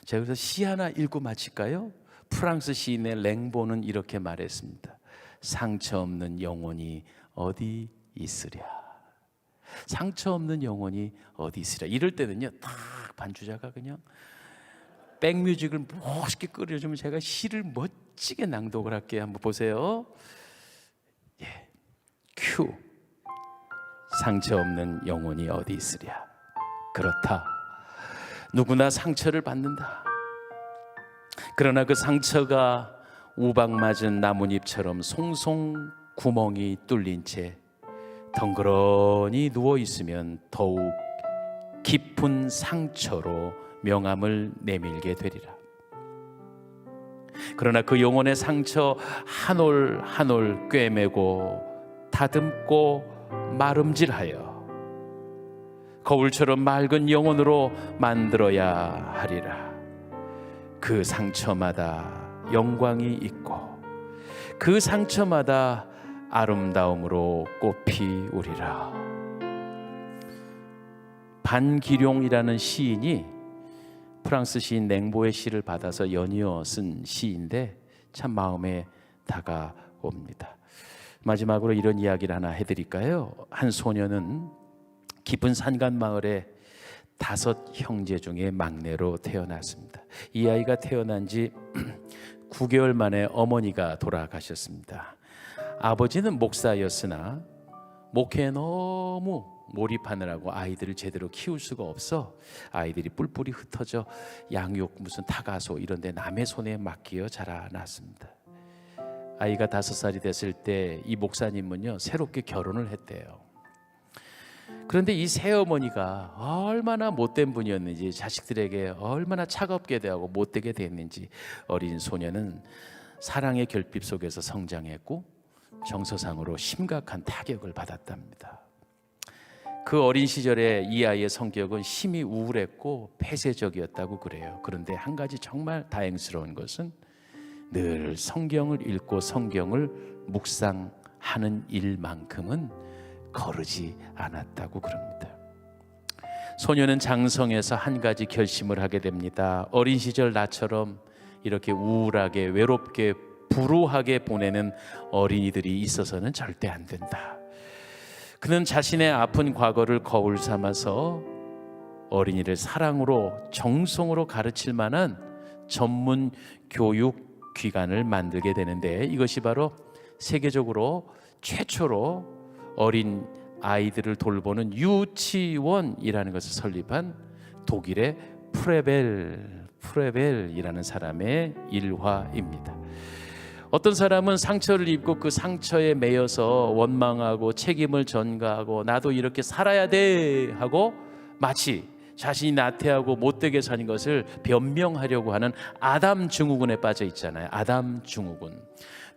제가 그래서 시 하나 읽고 마칠까요? 프랑스 시인의 랭보는 이렇게 말했습니다. 상처 없는 영혼이 어디 있으랴. 상처 없는 영혼이 어디 있으랴. 이럴 때는요, 딱 반주자가 그냥 백뮤직을 멋있게 끌어주면 제가 시를 멋지게 낭독을 할게요. 한번 보세요. 예, 큐. 상처 없는 영혼이 어디 있으랴. 그렇다. 누구나 상처를 받는다. 그러나 그 상처가 우박 맞은 나뭇잎처럼 송송 구멍이 뚫린 채 덩그러니 누워 있으면 더욱 깊은 상처로 명암을 내밀게 되리라. 그러나 그 영혼의 상처 한 올 한 올 꿰매고 다듬고 마름질하여 거울처럼 맑은 영혼으로 만들어야 하리라. 그 상처마다 영광이 있고 그 상처마다 아름다움으로 꽃이 우리라. 반기룡이라는 시인이 프랑스 시인 랭보의 시를 받아서 연이어 쓴 시인데 참 마음에 다가옵니다. 마지막으로 이런 이야기를 하나 해드릴까요? 한 소녀는 깊은 산간 마을에 5 형제 중에 막내로 태어났습니다. 이 아이가 태어난 지 9개월 만에 어머니가 돌아가셨습니다. 아버지는 목사였으나 목회에 너무 몰입하느라고 아이들을 제대로 키울 수가 없어 아이들이 뿔뿔이 흩어져 양육 무슨 타가소 이런 데 남의 손에 맡겨 자라났습니다. 아이가 5살이 됐을 때 이 목사님은요, 새롭게 결혼을 했대요. 그런데 이 새어머니가 얼마나 못된 분이었는지, 자식들에게 얼마나 차갑게 대하고 못되게 됐는지 어린 소녀는 사랑의 결핍 속에서 성장했고 정서상으로 심각한 타격을 받았답니다. 그 어린 시절에 이 아이의 성격은 심히 우울했고 폐쇄적이었다고 그래요. 그런데 한 가지 정말 다행스러운 것은 늘 성경을 읽고 성경을 묵상하는 일만큼은 거르지 않았다고 그럽니다. 소녀는 장성해서 한 가지 결심을 하게 됩니다. 어린 시절 나처럼 이렇게 우울하게 외롭게 불우하게 보내는 어린이들이 있어서는 절대 안 된다. 그는 자신의 아픈 과거를 거울 삼아서 어린이를 사랑으로 정성으로 가르칠 만한 전문 교육 기관을 만들게 되는데, 이것이 바로 세계적으로 최초로 어린 아이들을 돌보는 유치원이라는 것을 설립한 독일의 프레벨이라는 사람의 일화입니다. 어떤 사람은 상처를 입고 그 상처에 매여서 원망하고 책임을 전가하고 나도 이렇게 살아야 돼 하고 마치 자신이 나태하고 못되게 사는 것을 변명하려고 하는 아담 증후군에 빠져 있잖아요. 아담 증후군.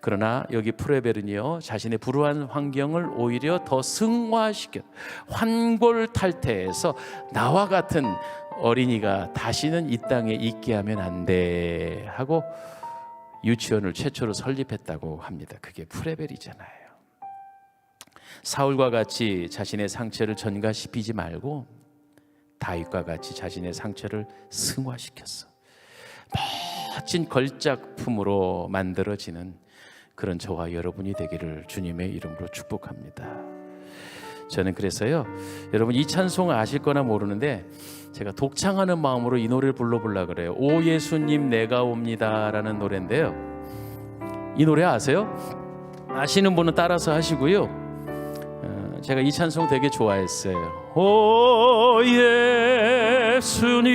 그러나 여기 프레벨은요, 자신의 불우한 환경을 오히려 더 승화시켜 환골탈태해서 나와 같은 어린이가 다시는 이 땅에 있게 하면 안 돼 하고 유치원을 최초로 설립했다고 합니다. 그게 프레벨이잖아요. 사울과 같이 자신의 상처를 전가시키지 말고 다윗과 같이 자신의 상처를 승화시켰어. 멋진 걸작품으로 만들어지는 그런 저와 여러분이 되기를 주님의 이름으로 축복합니다. 저는 그래서요, 여러분 이 찬송 아실 거나 모르는데 제가 독창하는 마음으로 이 노래를 불러보려고 그래요. 오 예수님 내가 옵니다 라는 노래인데요, 이 노래 아세요? 아시는 분은 따라서 하시고요. 제가 이 찬송 되게 좋아했어요. 오 예수님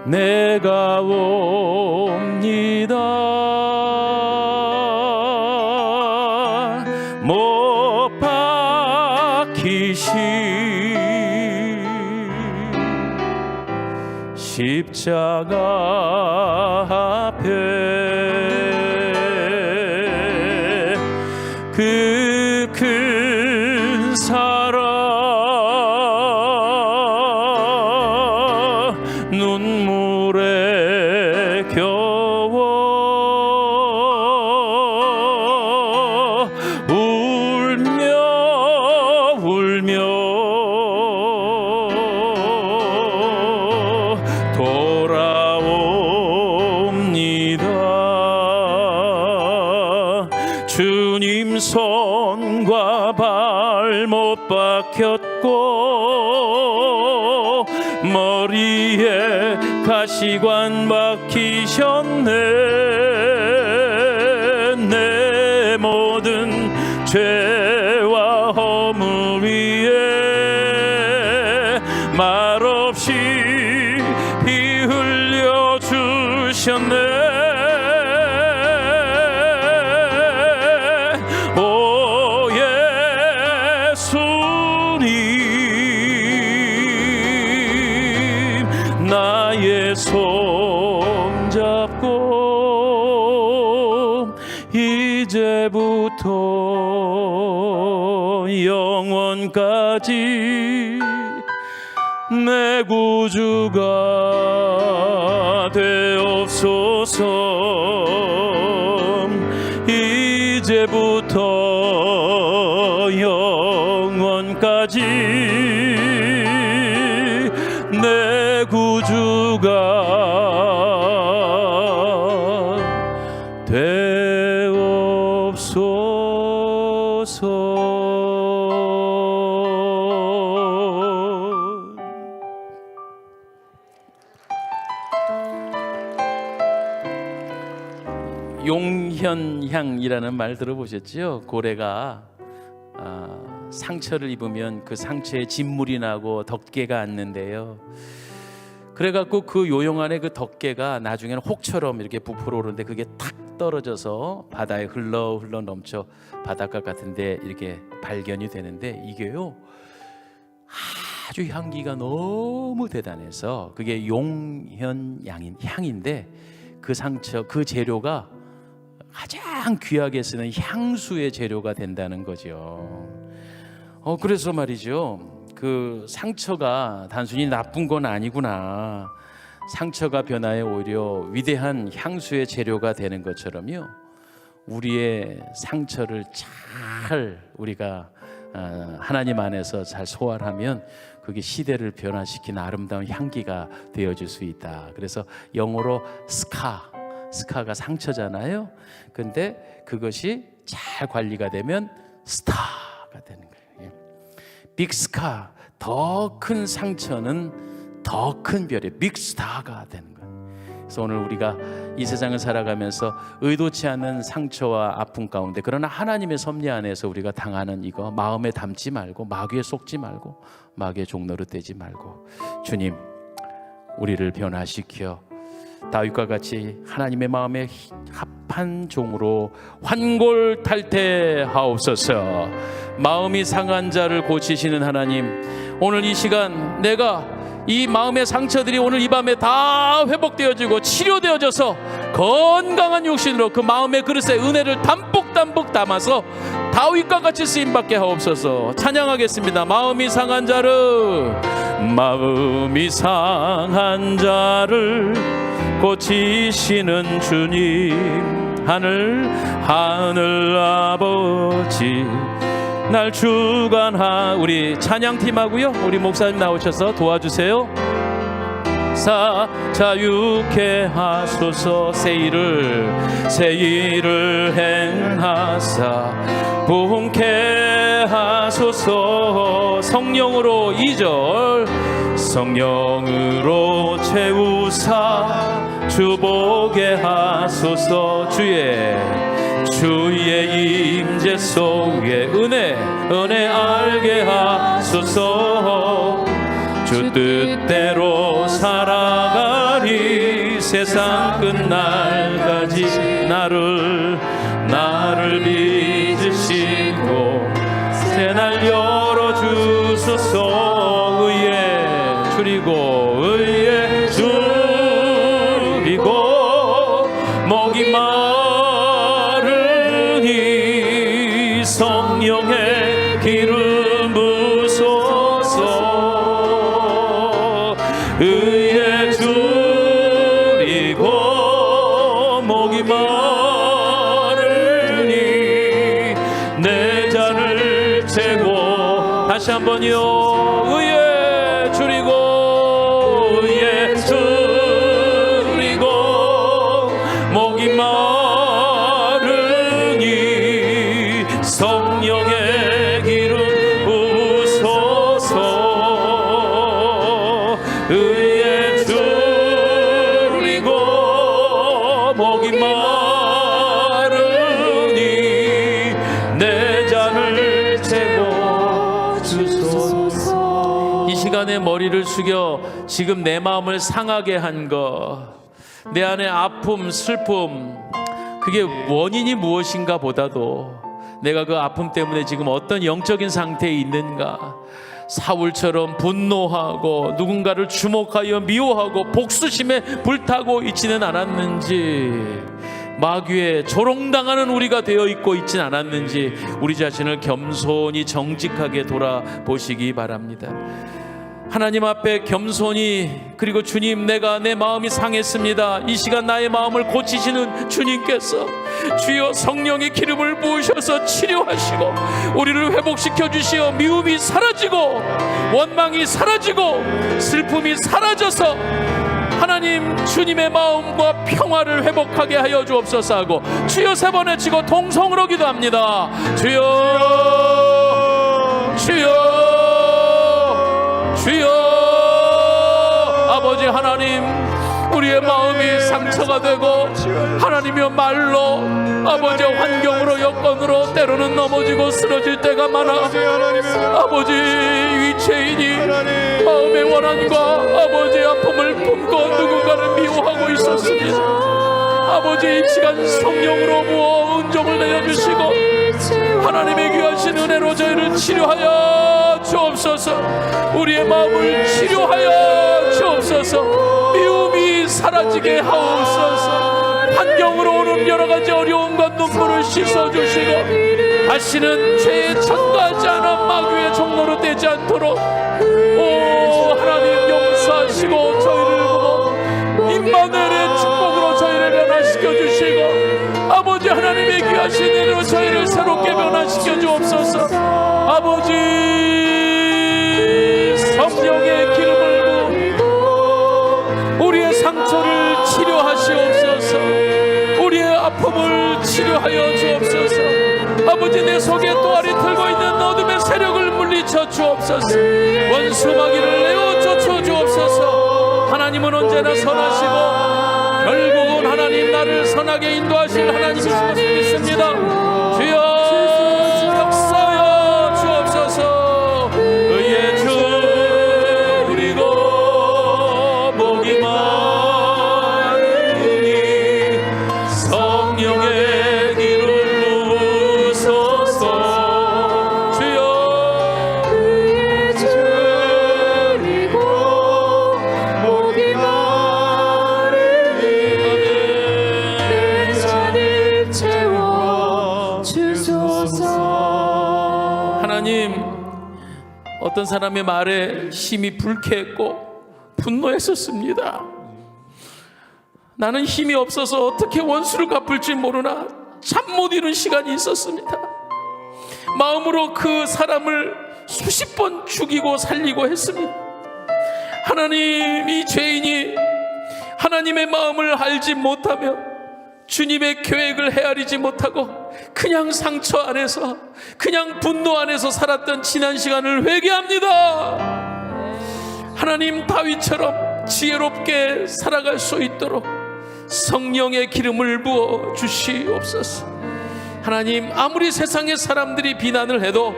내가 옵니다. 못 박히신 십자가 앞에 그 큰 사랑 눈물에 겨워 울며 돌아옵니다. 주님 손과 발못 박혔고 머리에 가시관 박히셨네. 내 모든 죄와 허물 위에 말없이 피 흘려 주셨네. 나의 손 잡고 이제부터 영원까지 내 구주가 되옵소서. 이제부터 영원까지 내 구주가 되옵소서. 용현향이라는 말 들어보셨죠? 고래가 상처를 입으면 그 상처에 진물이 나고 덮개가 앉는데요. 그래갖고 그 요용 안에 그 덮개가 나중에는 혹처럼 이렇게 부풀어 오르는데 그게 탁 떨어져서 바다에 흘러 넘쳐 바닷가 같은데 이렇게 발견이 되는데, 이게요 아주 향기가 너무 대단해서 그게 용현향인데 그 상처 그 재료가 가장 귀하게 쓰는 향수의 재료가 된다는 거죠. 그래서 말이죠, 그 상처가 단순히 나쁜 건 아니구나, 상처가 변화해 오히려 위대한 향수의 재료가 되는 것처럼요, 우리의 상처를 잘 우리가 하나님 안에서 잘 소화하면 그게 시대를 변화시키는 아름다운 향기가 되어줄 수 있다. 그래서 영어로 스카가 상처잖아요. 근데 그것이 잘 관리가 되면 스타가 되는 거예요. 빅스카, 더 큰 상처는 더 큰 별의 빅스타가 되는 거예요. 그래서 오늘 우리가 이 세상을 살아가면서 의도치 않은 상처와 아픔 가운데, 그러나 하나님의 섭리 안에서 우리가 당하는 이거 마음에 담지 말고, 마귀에 속지 말고, 마귀의 종노릇 되지 말고, 주님 우리를 변화시켜 다윗과 같이 하나님의 마음에 합한 종으로 환골탈태하옵소서. 마음이 상한 자를 고치시는 하나님, 오늘 이 시간 내가 이 마음의 상처들이 오늘 이 밤에 다 회복되어지고 치료되어져서 건강한 육신으로 그 마음의 그릇에 은혜를 담뿍 담아서 다윗과 같이 쓰임받게 하옵소서. 찬양하겠습니다. 마음이 상한 자를 고치시는 주님, 하늘 아버지 날 우리 찬양팀하고요, 우리 목사님 나오셔서 도와주세요. 자유케 하소서. 새 일을 행하사 부흥케 하소서. 성령으로 2절, 성령으로 채우사 주보게 하소서. 주의 임재 속에 은혜 알게 하소서. 주 뜻대로 살아가리 세상 끝날까지 나를 빚으시고 새날 열어주소서. 의에 줄이고 목이 마르니 성령의 기름 부소서. 의에 줄이고 목이 마르니 내 잔을 채고. 다시 한번요. 의에 줄이고 목이 마르니 성령의 기름 부소서. 의에 줄이고 목이 마르니 내 잔을 채고 주소서. 이 시간에 머리를 숙여 지금 내 마음을 상하게 한 것, 내 안에 아픔, 슬픔, 그게 원인이 무엇인가 보다도 내가 그 아픔 때문에 지금 어떤 영적인 상태에 있는가, 사울처럼 분노하고 누군가를 주목하여 미워하고 복수심에 불타고 있지는 않았는지, 마귀에 조롱당하는 우리가 되어 있고 있지는 않았는지 우리 자신을 겸손히 정직하게 돌아보시기 바랍니다. 하나님 앞에 겸손히, 그리고 주님, 내 마음이 상했습니다. 이 시간 나의 마음을 고치시는 주님께서 주여 성령의 기름을 부으셔서 치료하시고 우리를 회복시켜 주시어 미움이 사라지고 원망이 사라지고 슬픔이 사라져서 하나님 주님의 마음과 평화를 회복하게 하여 주옵소서 하고 주여 3번 외치고 동성으로 기도합니다. 주여 아버지 하나님, 우리의 마음이 상처가 되고 하나님이여 말로 아버지 환경으로 여건으로 때로는 넘어지고 쓰러질 때가 많아. 아버지 위체인이 마음의 원한과 아버지의 아픔을 품고 누군가를 미워하고 있었습니다. 아버지 이 시간 성령으로 부어 은총을 내려주시고 하나님의 귀하신 은혜로 저희를 치료하여 주옵소서. 우리의 마음을 치료하여 주옵소서. 미움이 사라지게 하옵소서. 환경으로 오는 여러 가지 어려움과 눈물을 씻어주시고 다시는 죄에 참가하지 않은 마귀의 종로로 되지 않도록 하나님 용서하시고 저희를 보고 임마누엘의 축복으로 저희를 변화시켜 주시고 아버지 하나님의 귀하신 은혜로 저희를 새롭게 변화시켜 주옵소서. 아버지 성령의 기름을 부어 우리의 상처를 치료하시옵소서. 우리의 아픔을 치료하여 주옵소서. 아버지 내 속에 또아리 들고 있는 어둠의 세력을 물리쳐 주옵소서. 원수 마귀를 내어 쫓아 주옵소서. 하나님은 언제나 선하시고 결국은 하나님 나를 선하게 인도하실 하나님이신 것을 믿습니다. 주여 역사여 주옵소서. 의의 주 그리고 복이 많으니 성령의 길을 부소서. 주여 의의 주 그리고 복이 많으니 내 잔을 채워 주소서. 하나님, 어떤 사람의 말에 힘이 불쾌했고 분노했었습니다. 나는 힘이 없어서 어떻게 원수를 갚을지 모르나 잠 못 이룬 시간이 있었습니다. 마음으로 그 사람을 수십 번 죽이고 살리고 했습니다. 하나님, 이 죄인이 하나님의 마음을 알지 못하며 주님의 계획을 헤아리지 못하고 그냥 상처 안에서 그냥 분노 안에서 살았던 지난 시간을 회개합니다. 하나님, 다윗처럼 지혜롭게 살아갈 수 있도록 성령의 기름을 부어 주시옵소서. 하나님, 아무리 세상의 사람들이 비난을 해도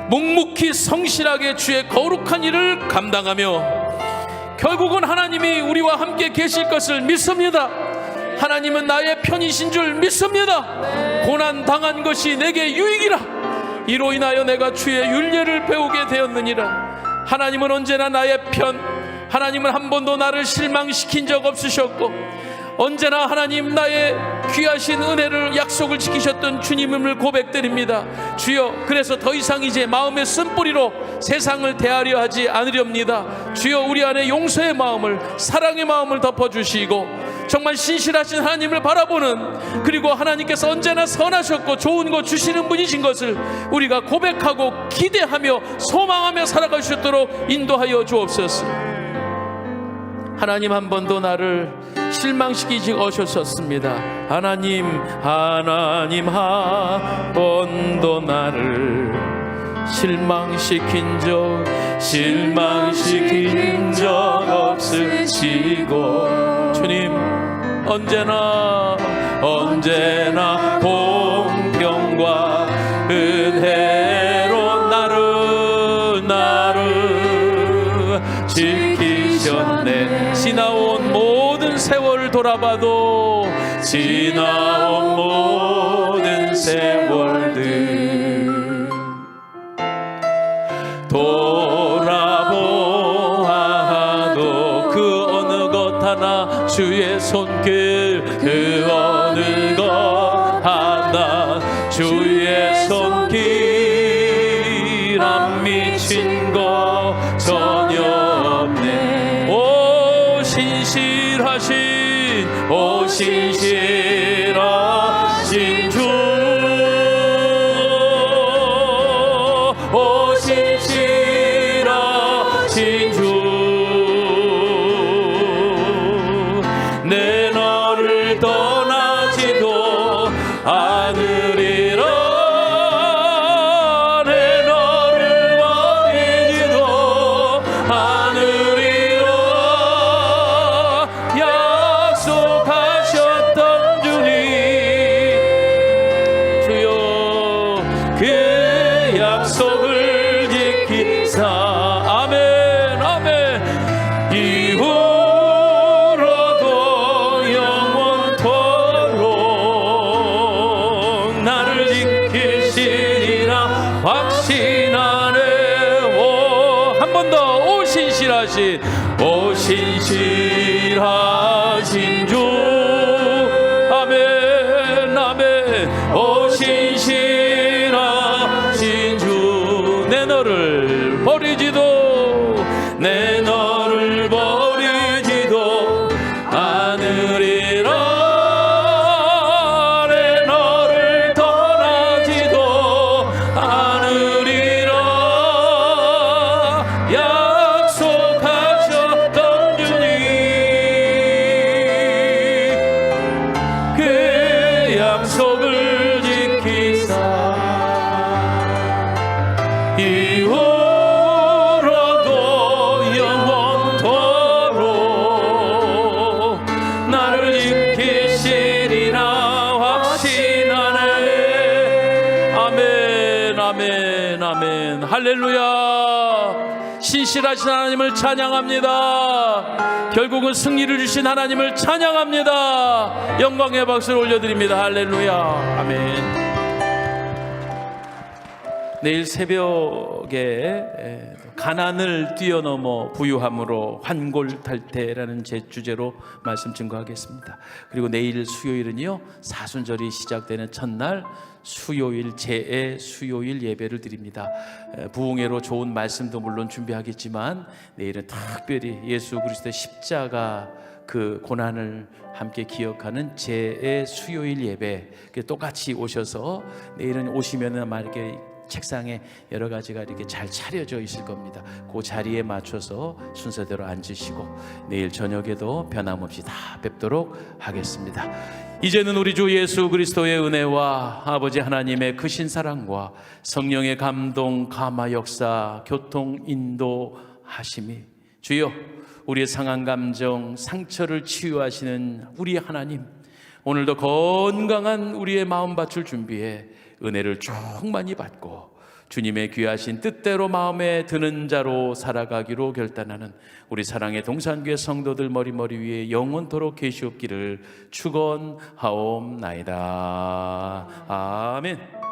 묵묵히 성실하게 주의 거룩한 일을 감당하며 결국은 하나님이 우리와 함께 계실 것을 믿습니다. 하나님은 나의 편이신 줄 믿습니다. 고난 당한 것이 내게 유익이라. 이로 인하여 내가 주의 율례를 배우게 되었느니라. 하나님은 언제나 나의 편, 하나님은 한 번도 나를 실망시킨 적 없으셨고 언제나 하나님 나의 귀하신 은혜를 약속을 지키셨던 주님을 고백드립니다. 주여, 그래서 더 이상 이제 마음의 쓴뿌리로 세상을 대하려 하지 않으렵니다. 주여, 우리 안에 용서의 마음을, 사랑의 마음을 덮어주시고 정말 신실하신 하나님을 바라보는, 그리고 하나님께서 언제나 선하셨고 좋은 것 주시는 분이신 것을 우리가 고백하고 기대하며 소망하며 살아갈 수 있도록 인도하여 주옵소서. 하나님, 한 번도 나를 실망시키지 않으셨습니다. 하나님 한 번도 나를 실망시킨 적 없으시고 주님, 언제나 공평과 은혜로 나를 지키셨네. 지나온 모든 세월을 돌아봐도 지나온 모든 세월들 돌아보아도 그 어느 것 하나 주의 손길, 그 어느 것 하나 주의 손길 안 미친 거 전혀 없네. 오 신실하신 주, 오 신실하신 주, 내 너를 떠나지도 않으리라. 내 너를 버리지도 않으리라. 약속하셨던 주님, 주여 그 약속을 지키사. 아멘 아멘. 이후로도 영원토록 나를 지키시리라 확신하네. 오, 한 번 더. 오 신실하신 주, 약속을 지키사 이후로도 영원토록 나를 지키시리라 확신하네. 아멘 아멘 아멘. 할렐루야. 신실하신 하나님을 찬양합니다. 결국은 승리를 주신 하나님을 찬양합니다. 영광의 박수를 올려드립니다. 할렐루야. 아멘. 내일 새벽에 가난을 뛰어넘어 부유함으로 환골탈태라는 제 주제로 말씀 증거하겠습니다. 그리고 내일 수요일은요, 사순절이 시작되는 첫날 수요일 제의 수요일 예배를 드립니다. 부흥회로 좋은 말씀도 물론 준비하겠지만 내일은 특별히 예수 그리스도의 십자가 그 고난을 함께 기억하는 제의 수요일 예배, 똑같이 오셔서 내일은 오시면은 아마 이렇게 책상에 여러 가지가 이렇게 잘 차려져 있을 겁니다. 그 자리에 맞춰서 순서대로 앉으시고 내일 저녁에도 변함없이 다 뵙도록 하겠습니다. 이제는 우리 주 예수 그리스도의 은혜와 아버지 하나님의 크신 사랑과 성령의 감동, 감화 역사, 교통 인도하심이 주여 우리의 상한 감정, 상처를 치유하시는 우리 하나님, 오늘도 건강한 우리의 마음 밭을 준비해 은혜를 충만히 받고 주님의 귀하신 뜻대로 마음에 드는 자로 살아가기로 결단하는 우리 사랑의 동산교회 성도들 머리 위에 영원토록 계시옵기를 축원하옵나이다. 아멘.